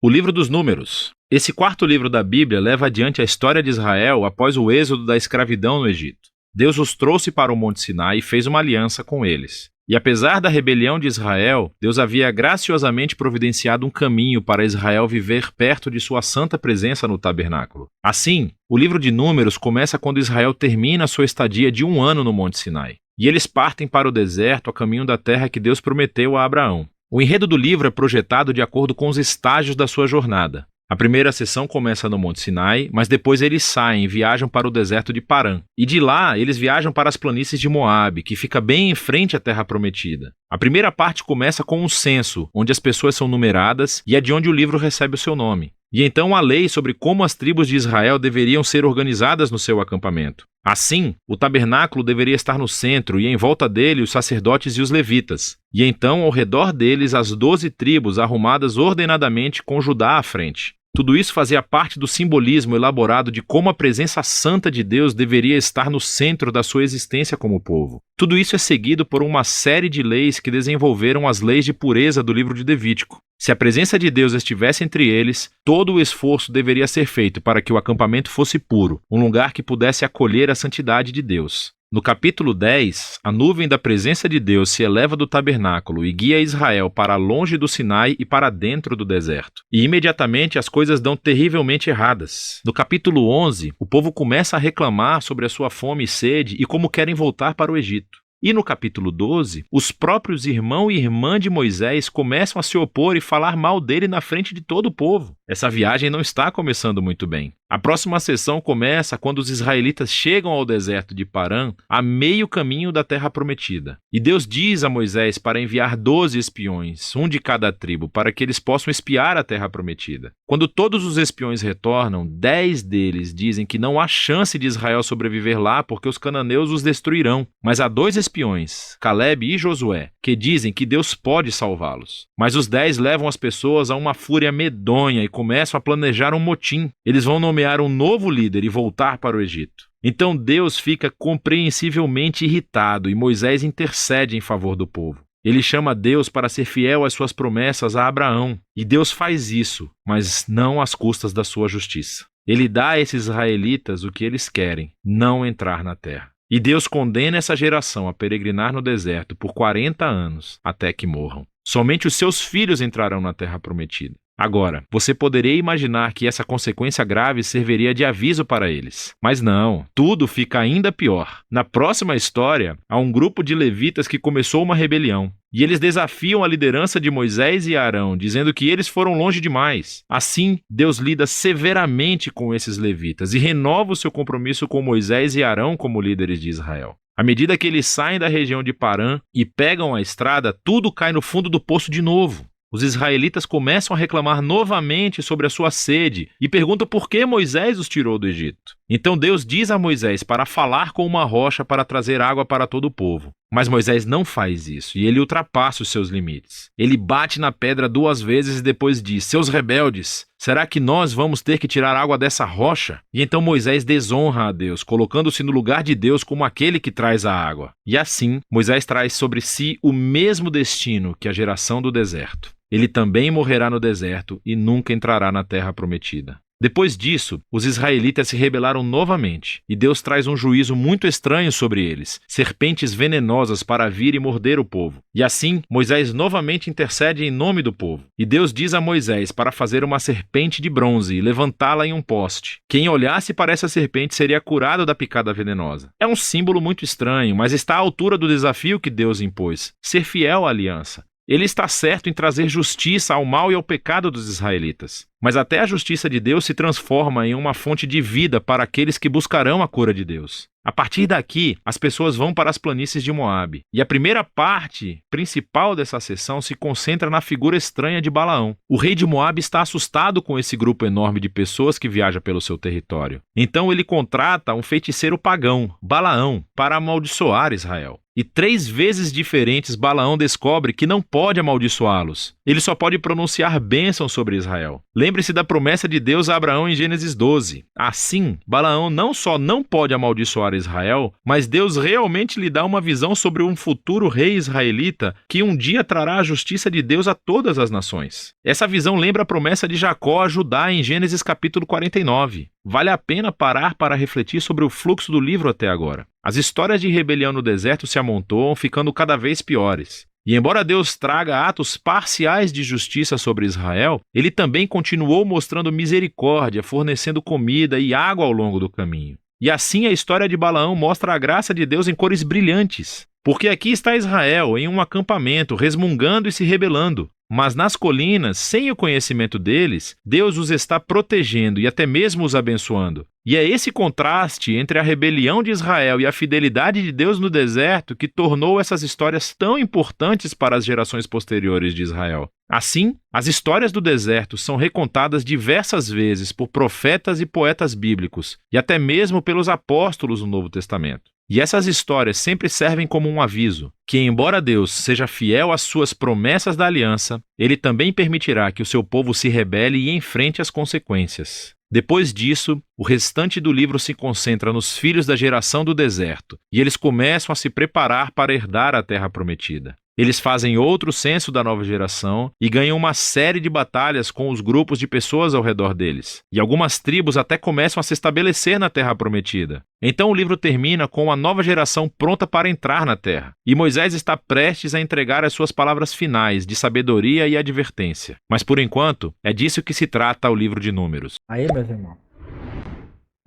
O livro dos Números. Esse 4º livro da Bíblia leva adiante a história de Israel após o êxodo da escravidão no Egito. Deus os trouxe para o Monte Sinai e fez uma aliança com eles. E apesar da rebelião de Israel, Deus havia graciosamente providenciado um caminho para Israel viver perto de sua santa presença no tabernáculo. Assim, o livro de Números começa quando Israel termina sua estadia de 1 ano no Monte Sinai. E eles partem para o deserto a caminho da terra que Deus prometeu a Abraão. O enredo do livro é projetado de acordo com os estágios da sua jornada. A primeira sessão começa no Monte Sinai, mas depois eles saem e viajam para o deserto de Parã. E de lá, eles viajam para as planícies de Moabe, que fica bem em frente à Terra Prometida. A primeira parte começa com um censo, onde as pessoas são numeradas e é de onde o livro recebe o seu nome. E então a lei sobre como as tribos de Israel deveriam ser organizadas no seu acampamento. Assim, o tabernáculo deveria estar no centro e em volta dele os sacerdotes e os levitas. E então, ao redor deles, as 12 tribos arrumadas ordenadamente com Judá à frente. Tudo isso fazia parte do simbolismo elaborado de como a presença santa de Deus deveria estar no centro da sua existência como povo. Tudo isso é seguido por uma série de leis que desenvolveram as leis de pureza do livro de Levítico. Se a presença de Deus estivesse entre eles, todo o esforço deveria ser feito para que o acampamento fosse puro, um lugar que pudesse acolher a santidade de Deus. No capítulo 10, a nuvem da presença de Deus se eleva do tabernáculo e guia Israel para longe do Sinai e para dentro do deserto. E imediatamente as coisas dão terrivelmente erradas. No capítulo 11, o povo começa a reclamar sobre a sua fome e sede e como querem voltar para o Egito. E no capítulo 12, os próprios irmão e irmã de Moisés começam a se opor e falar mal dele na frente de todo o povo. Essa viagem não está começando muito bem. A próxima sessão começa quando os israelitas chegam ao deserto de Parã, a meio caminho da terra prometida. E Deus diz a Moisés para enviar 12 espiões, um de cada tribo, para que eles possam espiar a terra prometida. Quando todos os espiões retornam, 10 deles dizem que não há chance de Israel sobreviver lá porque os cananeus os destruirão. Mas há 2 espiões, Caleb e Josué, que dizem que Deus pode salvá-los. Mas os 10 levam as pessoas a uma fúria medonha e começam a planejar um motim. Eles vão nomear um novo líder e voltar para o Egito. Então Deus fica compreensivelmente irritado e Moisés intercede em favor do povo. Ele chama Deus para ser fiel às suas promessas a Abraão. E Deus faz isso, mas não às custas da sua justiça. Ele dá a esses israelitas o que eles querem, não entrar na terra. E Deus condena essa geração a peregrinar no deserto por 40 anos, até que morram. Somente os seus filhos entrarão na terra prometida. Agora, você poderia imaginar que essa consequência grave serviria de aviso para eles. Mas não, tudo fica ainda pior. Na próxima história, há um grupo de levitas que começou uma rebelião. E eles desafiam a liderança de Moisés e Arão, dizendo que eles foram longe demais. Assim, Deus lida severamente com esses levitas e renova o seu compromisso com Moisés e Arão como líderes de Israel. À medida que eles saem da região de Parã e pegam a estrada, tudo cai no fundo do poço de novo. Os israelitas começam a reclamar novamente sobre a sua sede e perguntam por que Moisés os tirou do Egito. Então Deus diz a Moisés para falar com uma rocha para trazer água para todo o povo. Mas Moisés não faz isso e ele ultrapassa os seus limites. Ele bate na pedra 2 vezes e depois diz: "Seus rebeldes, será que nós vamos ter que tirar água dessa rocha?" E então Moisés desonra a Deus, colocando-se no lugar de Deus como aquele que traz a água. E assim, Moisés traz sobre si o mesmo destino que a geração do deserto. Ele também morrerá no deserto e nunca entrará na terra prometida. Depois disso, os israelitas se rebelaram novamente, e Deus traz um juízo muito estranho sobre eles, serpentes venenosas para vir e morder o povo. E assim, Moisés novamente intercede em nome do povo. E Deus diz a Moisés para fazer uma serpente de bronze e levantá-la em um poste. Quem olhasse para essa serpente seria curado da picada venenosa. É um símbolo muito estranho, mas está à altura do desafio que Deus impôs: ser fiel à aliança. Ele está certo em trazer justiça ao mal e ao pecado dos israelitas. Mas até a justiça de Deus se transforma em uma fonte de vida para aqueles que buscarão a cura de Deus. A partir daqui, as pessoas vão para as planícies de Moabe. E a primeira parte principal dessa sessão se concentra na figura estranha de Balaão. O rei de Moabe está assustado com esse grupo enorme de pessoas que viaja pelo seu território. Então ele contrata um feiticeiro pagão, Balaão, para amaldiçoar Israel. E 3 vezes diferentes Balaão descobre que não pode amaldiçoá-los. Ele só pode pronunciar bênçãos sobre Israel. Lembre-se da promessa de Deus a Abraão em Gênesis 12. Assim, Balaão não só não pode amaldiçoar Israel, mas Deus realmente lhe dá uma visão sobre um futuro rei israelita que um dia trará a justiça de Deus a todas as nações. Essa visão lembra a promessa de Jacó a Judá em Gênesis capítulo 49. Vale a pena parar para refletir sobre o fluxo do livro até agora. As histórias de rebelião no deserto se amontoam, ficando cada vez piores. E embora Deus traga atos parciais de justiça sobre Israel, ele também continuou mostrando misericórdia, fornecendo comida e água ao longo do caminho. E assim a história de Balaão mostra a graça de Deus em cores brilhantes. Porque aqui está Israel em um acampamento, resmungando e se rebelando. Mas nas colinas, sem o conhecimento deles, Deus os está protegendo e até mesmo os abençoando. E é esse contraste entre a rebelião de Israel e a fidelidade de Deus no deserto que tornou essas histórias tão importantes para as gerações posteriores de Israel. Assim, as histórias do deserto são recontadas diversas vezes por profetas e poetas bíblicos, e até mesmo pelos apóstolos no Novo Testamento. E essas histórias sempre servem como um aviso, que embora Deus seja fiel às suas promessas da aliança, ele também permitirá que o seu povo se rebele e enfrente as consequências. Depois disso, o restante do livro se concentra nos filhos da geração do deserto, e eles começam a se preparar para herdar a terra prometida. Eles fazem outro censo da nova geração e ganham uma série de batalhas com os grupos de pessoas ao redor deles. E algumas tribos até começam a se estabelecer na Terra Prometida. Então o livro termina com a nova geração pronta para entrar na Terra. E Moisés está prestes a entregar as suas palavras finais de sabedoria e advertência. Mas por enquanto, é disso que se trata o livro de Números. Aí, meus irmãos,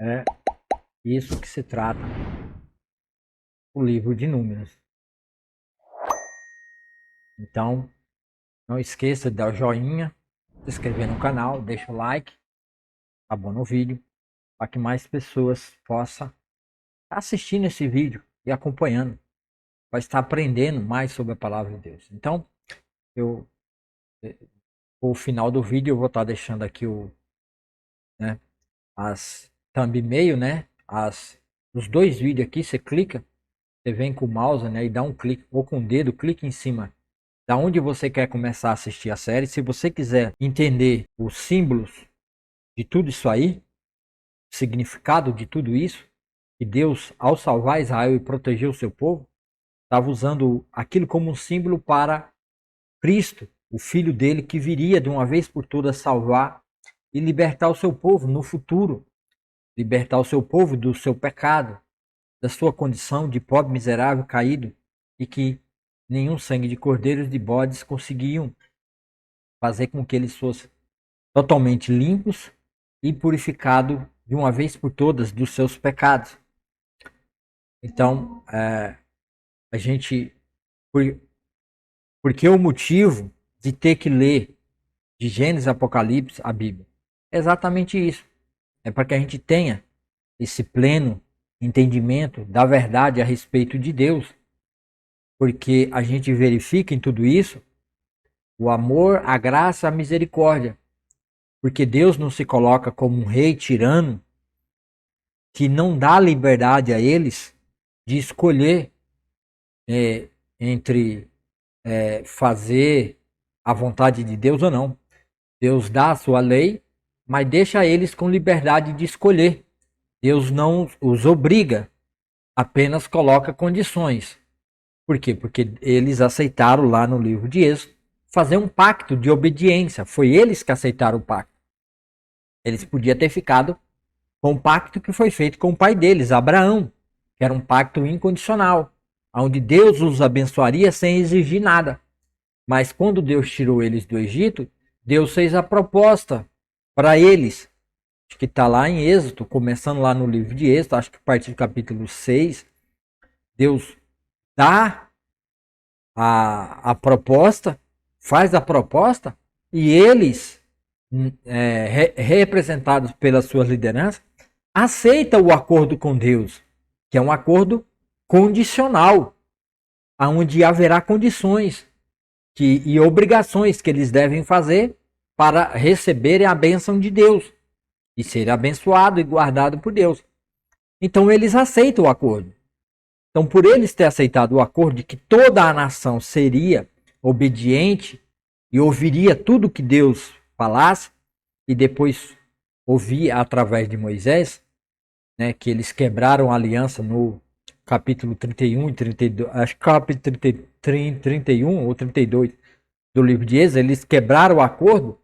é isso que se trata o livro de Números. Então, não esqueça de dar o joinha, se inscrever no canal, deixa o like, tá bom no vídeo, para que mais pessoas possam estar assistindo esse vídeo e acompanhando, vai estar aprendendo mais sobre a palavra de Deus. Então, o final do vídeo eu vou estar deixando aqui as thumbnail, né? Os dois vídeos aqui, você clica, você vem com o mouse, né? E dá um clique, ou com o dedo, clica em cima da onde você quer começar a assistir a série. Se você quiser entender os símbolos de tudo isso aí, o significado de tudo isso, que Deus, ao salvar Israel e proteger o seu povo, estava usando aquilo como um símbolo para Cristo, o filho dele, que viria de uma vez por todas salvar e libertar o seu povo no futuro, libertar o seu povo do seu pecado, da sua condição de pobre, miserável, caído, e que nenhum sangue de cordeiros de bodes conseguiam fazer com que eles fossem totalmente limpos e purificados de uma vez por todas dos seus pecados. Então, a gente, porque o motivo de ter que ler de Gênesis a Apocalipse a Bíblia é exatamente isso. É para que a gente tenha esse pleno entendimento da verdade a respeito de Deus. Porque a gente verifica em tudo isso o amor, a graça, a misericórdia. Porque Deus não se coloca como um rei tirano que não dá liberdade a eles de escolher entre fazer a vontade de Deus ou não. Deus dá a sua lei, mas deixa eles com liberdade de escolher. Deus não os obriga, apenas coloca condições. Por quê? Porque eles aceitaram lá no livro de Êxodo fazer um pacto de obediência. Foi eles que aceitaram o pacto. Eles podiam ter ficado com o pacto que foi feito com o pai deles, Abraão, que era um pacto incondicional, onde Deus os abençoaria sem exigir nada. Mas quando Deus tirou eles do Egito, Deus fez a proposta para eles. Acho que está lá em Êxodo, começando lá no livro de Êxodo, acho que a partir do capítulo 6, Deus dá a proposta, faz a proposta, e eles, representados pelas suas lideranças, aceitam o acordo com Deus, que é um acordo condicional, onde haverá condições e obrigações que eles devem fazer para receberem a bênção de Deus e ser abençoado e guardado por Deus. Então eles aceitam o acordo. Então, por eles ter aceitado o acordo de que toda a nação seria obediente e ouviria tudo que Deus falasse, e depois ouvia através de Moisés, né, que eles quebraram a aliança no capítulo 31 e 32, acho que capítulo 31 ou 32 do livro de Êxodo, eles quebraram o acordo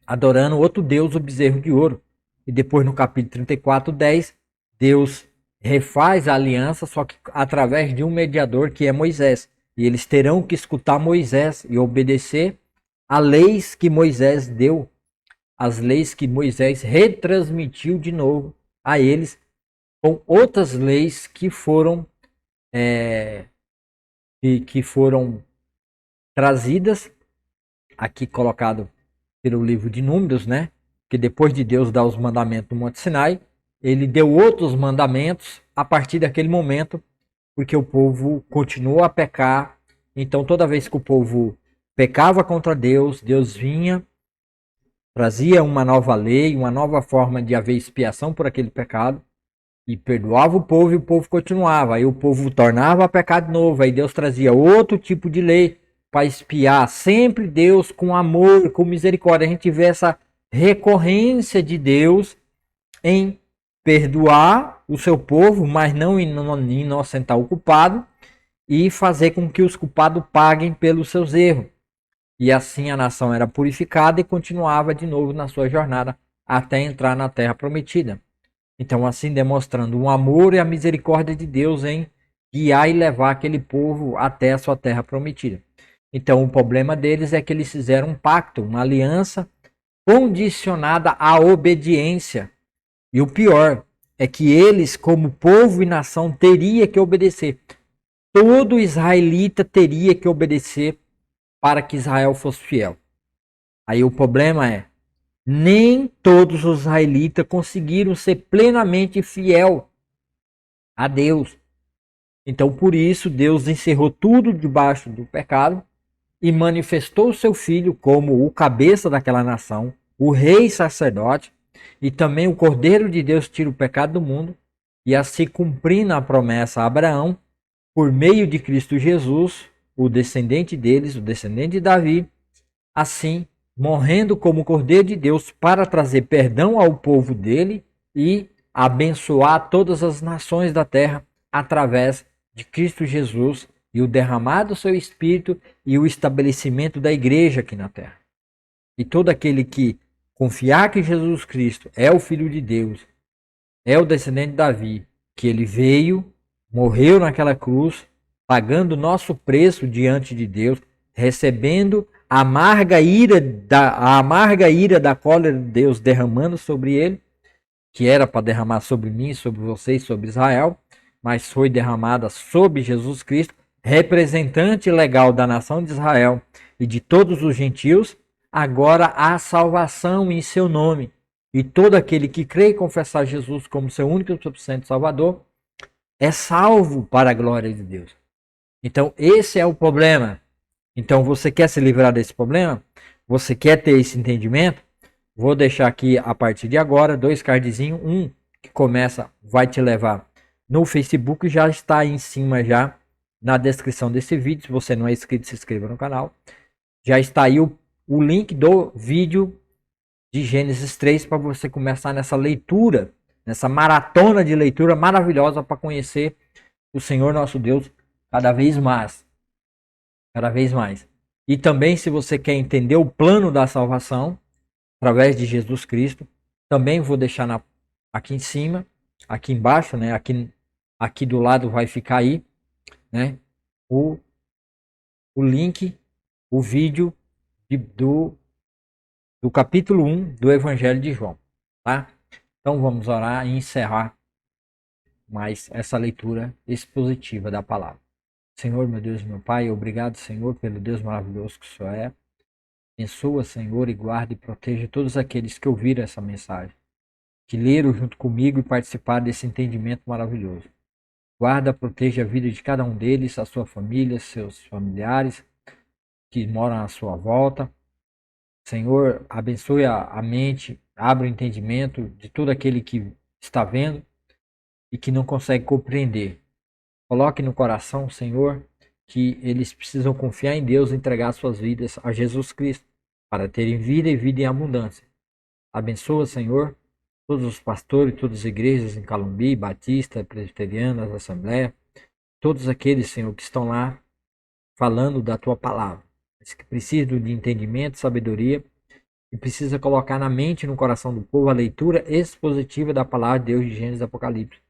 adorando outro Deus, o bezerro de ouro. E depois no capítulo 34, 10, Deus refaz a aliança, só que através de um mediador que é Moisés. E eles terão que escutar Moisés e obedecer às leis que Moisés deu, as leis que Moisés retransmitiu de novo a eles, com outras leis que foram trazidas, aqui colocado pelo livro de Números, né? Que depois de Deus dar os mandamentos do Monte Sinai, ele deu outros mandamentos a partir daquele momento, porque o povo continuou a pecar. Então toda vez que o povo pecava contra Deus, Deus vinha, trazia uma nova lei, uma nova forma de haver expiação por aquele pecado, e perdoava o povo, e o povo continuava. Aí o povo tornava a pecar de novo, aí Deus trazia outro tipo de lei para expiar. Sempre Deus com amor, com misericórdia. A gente vê essa recorrência de Deus em perdoar o seu povo, mas não inocentar o culpado, e fazer com que os culpados paguem pelos seus erros. E assim a nação era purificada e continuava de novo na sua jornada até entrar na terra prometida. Então, assim demonstrando o amor e a misericórdia de Deus em guiar e levar aquele povo até a sua terra prometida. Então, o problema deles é que eles fizeram um pacto, uma aliança condicionada à obediência. E o pior é que eles, como povo e nação, teria que obedecer. Todo israelita teria que obedecer para que Israel fosse fiel. Aí o problema é, nem todos os israelitas conseguiram ser plenamente fiel a Deus. Então, por isso, Deus encerrou tudo debaixo do pecado e manifestou o seu filho como o cabeça daquela nação, o rei sacerdote, e também o Cordeiro de Deus tira o pecado do mundo, e assim cumprindo a promessa a Abraão, por meio de Cristo Jesus, o descendente deles, o descendente de Davi, assim morrendo como Cordeiro de Deus para trazer perdão ao povo dele e abençoar todas as nações da terra através de Cristo Jesus e o derramar do seu Espírito e o estabelecimento da igreja aqui na terra. E todo aquele que confiar que Jesus Cristo é o Filho de Deus, é o descendente de Davi, que ele veio, morreu naquela cruz, pagando o nosso preço diante de Deus, recebendo a amarga ira da cólera de Deus derramando sobre ele, que era para derramar sobre mim, sobre vocês, sobre Israel, mas foi derramada sobre Jesus Cristo, representante legal da nação de Israel e de todos os gentios. Agora há salvação em seu nome. E todo aquele que crê e confessar Jesus como seu único e suficiente Salvador é salvo para a glória de Deus. Então esse é o problema. Então você quer se livrar desse problema? Você quer ter esse entendimento? Vou deixar aqui a partir de agora 2 cardzinhos. Um que começa, vai te levar no Facebook, já está aí em cima já na descrição desse vídeo. Se você não é inscrito, se inscreva no canal. Já está aí o link do vídeo de Gênesis 3 para você começar nessa leitura, nessa maratona de leitura maravilhosa para conhecer o Senhor nosso Deus cada vez mais. Cada vez mais. E também, se você quer entender o plano da salvação através de Jesus Cristo, também vou deixar aqui em cima, aqui embaixo, né? Aqui do lado vai ficar aí, né? O link, o vídeo do capítulo 1 do Evangelho de João, tá? Então vamos orar e encerrar mais essa leitura expositiva da palavra. Senhor, meu Deus e meu Pai, obrigado, Senhor, pelo Deus maravilhoso que o Senhor é. Abençoa, Senhor, e guarde e proteja todos aqueles que ouviram essa mensagem, que leram junto comigo e participaram desse entendimento maravilhoso. Guarda, proteja a vida de cada um deles, a sua família, seus familiares que moram à sua volta. Senhor, abençoe a mente, abra o entendimento de todo aquele que está vendo e que não consegue compreender. Coloque no coração, Senhor, que eles precisam confiar em Deus e entregar suas vidas a Jesus Cristo para terem vida e vida em abundância. Abençoa, Senhor, todos os pastores, todas as igrejas em Calumbi, Batista, Presbiterianas, Assembleia, todos aqueles, Senhor, que estão lá falando da Tua palavra, mas que precisam de entendimento, sabedoria e precisa colocar na mente e no coração do povo a leitura expositiva da palavra de Deus de Gênesis e Apocalipse,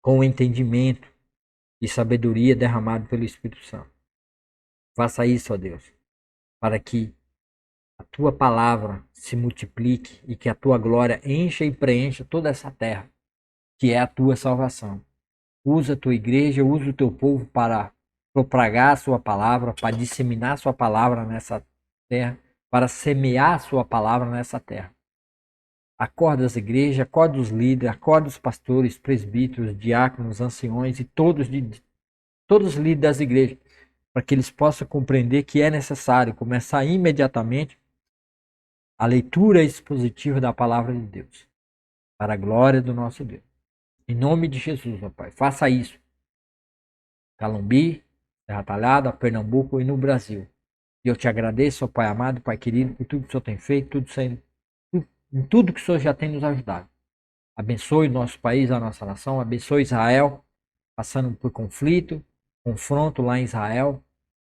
com entendimento e sabedoria derramado pelo Espírito Santo. Faça isso, ó Deus, para que a tua palavra se multiplique e que a tua glória encha e preencha toda essa terra, que é a tua salvação. Usa a tua igreja, usa o teu povo para propagar a sua palavra, para disseminar a sua palavra nessa terra, para semear a sua palavra nessa terra. Acorda as igrejas, acorda os líderes, acorda os pastores, presbíteros, diáconos, anciões e todos os líderes das igrejas, para que eles possam compreender que é necessário começar imediatamente a leitura expositiva da palavra de Deus, para a glória do nosso Deus. Em nome de Jesus, meu Pai, faça isso. Calumbi, Terra Talhada, Pernambuco e no Brasil. E eu te agradeço, ó Pai amado, Pai querido, por tudo que o Senhor tem feito, em tudo que o Senhor já tem nos ajudado. Abençoe o nosso país, a nossa nação, abençoe Israel, passando por conflito, confronto lá em Israel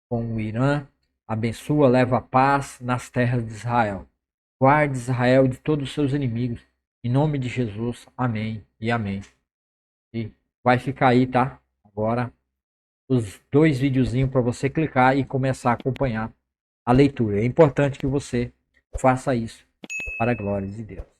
com o Irã. Abençoa, leva paz nas terras de Israel. Guarde Israel de todos os seus inimigos. Em nome de Jesus. Amém e amém. E vai ficar aí, tá? Agora os 2 videozinhos para você clicar e começar a acompanhar a leitura. É importante que você faça isso para a glória de Deus.